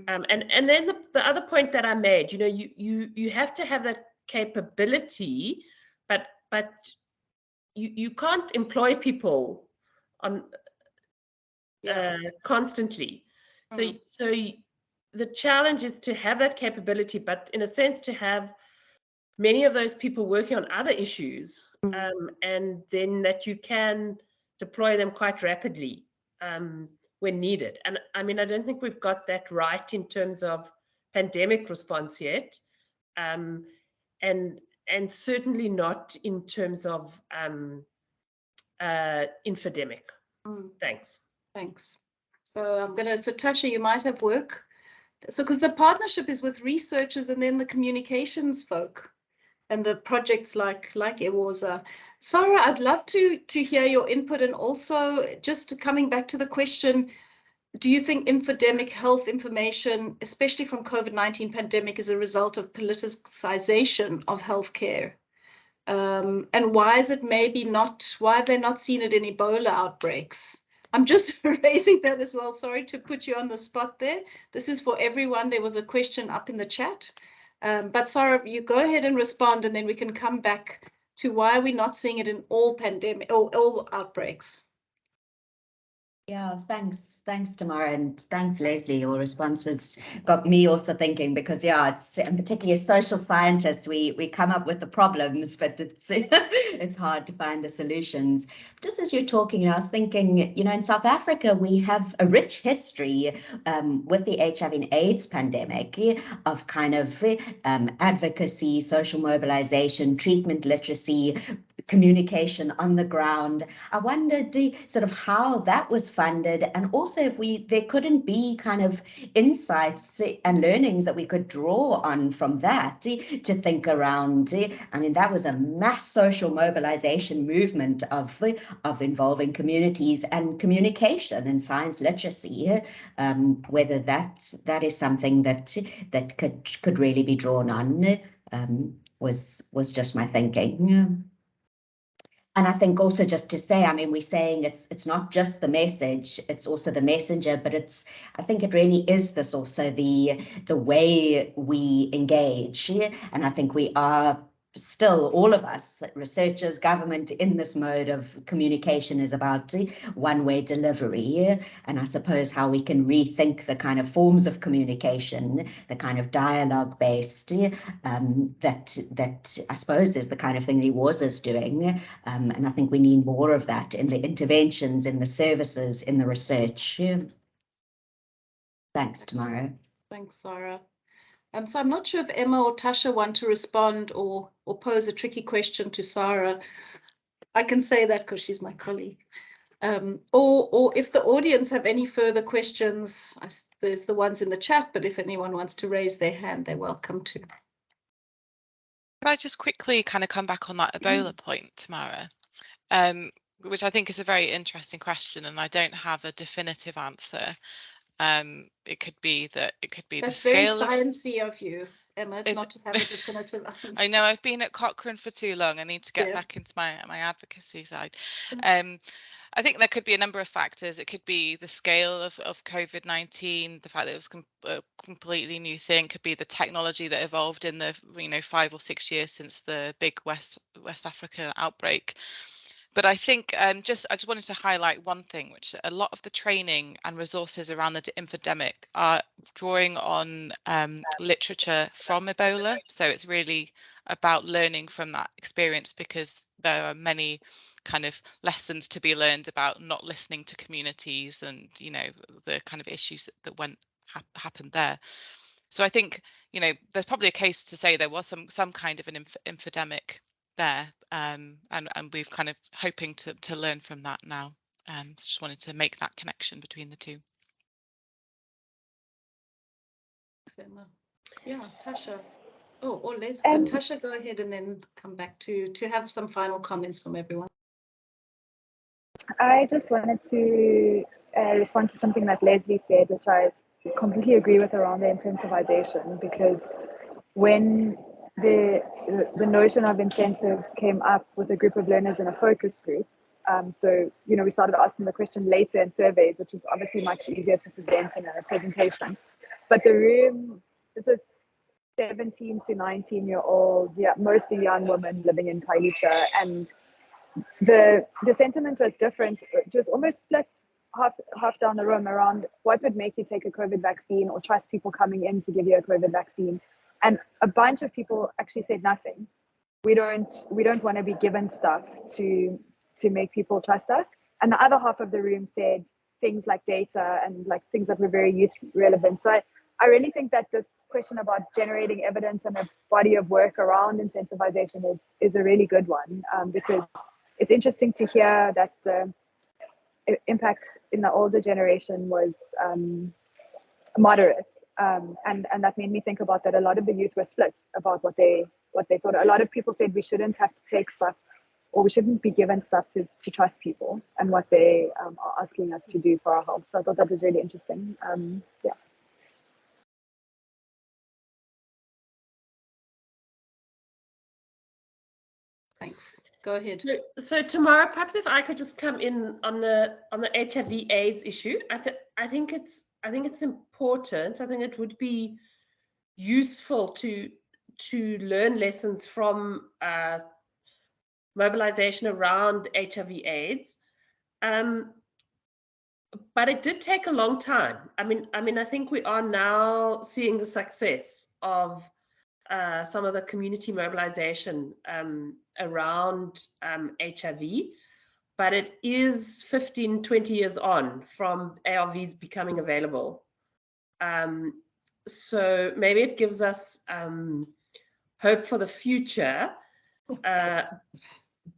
And then the other point that I made, you know, you have to have that capability, but you can't employ people on constantly. So the challenge is to have that capability, but in a sense to have many of those people working on other issues, and then that you can deploy them quite rapidly when needed. And I mean, I don't think we've got that right in terms of pandemic response yet, and certainly not in terms of infodemic. Thanks. Thanks. So Tasha, you might have work. So because the partnership is with researchers and then the communications folk and the projects like Ewaza. Sarah, I'd love to hear your input, and also just coming back to the question, do you think infodemic health information, especially from COVID-19 pandemic, is a result of politicization of healthcare? And why is it maybe not, why have they not seen it in Ebola outbreaks? I'm just raising that as well. Sorry to put you on the spot there. This is for everyone. There was a question up in the chat. But Sarah, you go ahead and respond, and then we can come back to why we're not seeing it in all pandemic or all outbreaks. Yeah, thanks, Tamara, and thanks, Leslie. Your responses got me also thinking, because it's, and particularly as social scientists, we come up with the problems, but it's it's hard to find the solutions. Just as you're talking, I was thinking, in South Africa, we have a rich history with the HIV and AIDS pandemic of kind of advocacy, social mobilization, treatment literacy, communication on the ground. I wondered sort of how that was funded, and also if there couldn't be kind of insights and learnings that we could draw on from that to think around. I mean, that was a mass social mobilization movement of involving communities and communication and science literacy. Whether that is something that could really be drawn on was just my thinking. And I think also just to say, I mean, we're saying it's not just the message, it's also the messenger, but I think it really is this also the way we engage. And I think we are still, all of us, researchers, government, in this mode of communication is about one-way delivery. And I suppose how we can rethink the kind of forms of communication, the kind of dialogue-based, that I suppose is the kind of thing he was doing. And I think we need more of that in the interventions, in the services, in the research. Thanks, Tamara. Thanks, Sarah. So I'm not sure if Emma or Tasha want to respond or pose a tricky question to Sarah. I can say that because she's my colleague. Or if the audience have any further questions, there's the ones in the chat, but if anyone wants to raise their hand, they're welcome to. Could I just quickly kind of come back on that Ebola point, Tamara, which I think is a very interesting question, and I don't have a definitive answer. It could be the scale. That's very sciencey of you, Emma, not to have a definitive answer. I know I've been at Cochrane for too long. I need to get back into my advocacy side. I think there could be a number of factors. It could be the scale of COVID-19, the fact that it was a completely new thing. It could be the technology that evolved in the 5 or 6 years since the big West Africa outbreak. But I think I just wanted to highlight one thing, which a lot of the training and resources around the infodemic are drawing on literature from Ebola. So it's really about learning from that experience, because there are many kind of lessons to be learned about not listening to communities and, the kind of issues that happened there. So I think, there's probably a case to say there was some kind of an infodemic there, and we've kind of hoping to learn from that now. So just wanted to make that connection between the two. Yeah, Tasha. Or Les, Tasha, go ahead and then come back to have some final comments from everyone. I just wanted to respond to something that Leslie said, which I completely agree with around the intensivization, because when the notion of incentives came up with a group of learners in a focus group. So, we started asking the question later in surveys, which is obviously much easier to present in a presentation. But the room, this was 17 to 19-year-old, mostly young women living in Khayelitsha, and the sentiment was different. It was almost split half down the room around what would make you take a COVID vaccine or trust people coming in to give you a COVID vaccine. And a bunch of people actually said nothing. We don't want to be given stuff to make people trust us. And the other half of the room said things like data and like things that were very youth relevant. So I really think that this question about generating evidence and a body of work around incentivization is a really good one, because it's interesting to hear that the impact in the older generation was moderate, and that made me think about that a lot of the youth were split about what they thought. A lot of people said we shouldn't have to take stuff, or we shouldn't be given stuff to trust people and what they are asking us to do for our health. So I thought that was really interesting. Yeah. Thanks. Go ahead. So Tamara, perhaps if I could just come in on the HIV/AIDS issue, I think it's important. I think it would be useful to learn lessons from mobilization around HIV/AIDS. But it did take a long time. I mean, I think we are now seeing the success of some of the community mobilization around HIV, but it is 15, 20 years on from ARVs becoming available. So maybe it gives us hope for the future. But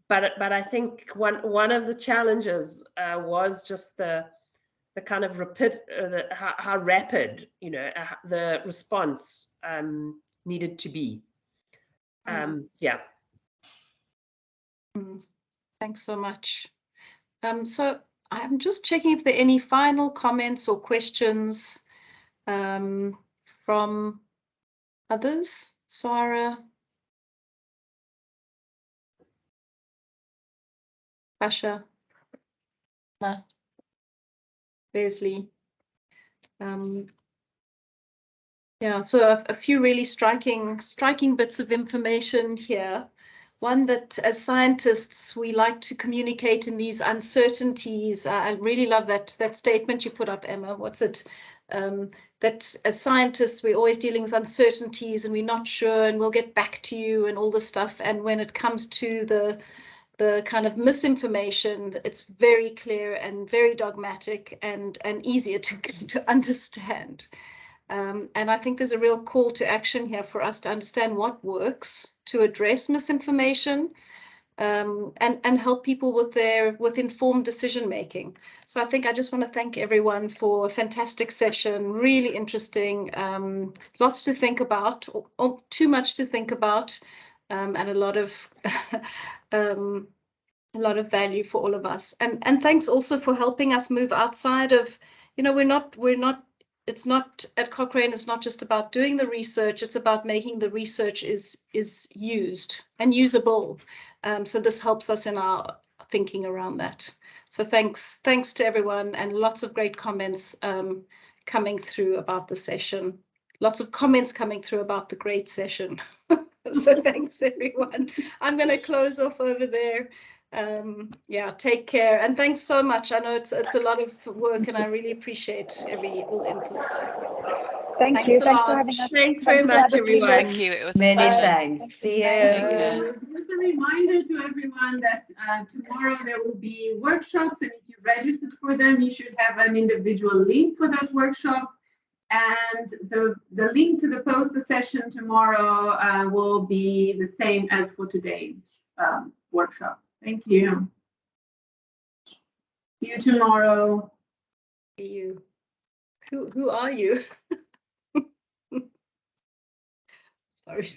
I think one of the challenges was just the kind of rapid, how rapid, the response needed to be. Yeah. Thanks so much. So I'm just checking if there are any final comments or questions from others. Sarah, Basha, Leslie. Yeah, so a few really striking bits of information here. One that as scientists, we like to communicate in these uncertainties. I really love that statement you put up, Emma. What's it? That as scientists, we're always dealing with uncertainties and we're not sure and we'll get back to you and all this stuff. And when it comes to the kind of misinformation, it's very clear and very dogmatic and easier to understand. And I think there's a real call to action here for us to understand what works to address misinformation and help people with informed decision making. So I think I just want to thank everyone for a fantastic session, really interesting, lots to think about, or too much to think about, and a lot of value for all of us. And thanks also for helping us move outside of, we're not. It's not at Cochrane, it's not just about doing the research, it's about making the research is used and usable. So this helps us in our thinking around that. So thanks to everyone, and lots of great comments coming through about the session. Lots of comments coming through about the great session. So thanks everyone. I'm going to close off over there. Yeah, take care, and thanks so much. I know it's a lot of work, and I really appreciate all the inputs. Thanks you. Thanks for having us. Thanks very much, everyone. Thank you. It was Many a pleasure. thanks. See you. Just a reminder to everyone that tomorrow there will be workshops, and if you registered for them, you should have an individual link for that workshop. And the link to the poster session tomorrow will be the same as for today's workshop. Thank you. See you tomorrow. You. Who are you? Sorry.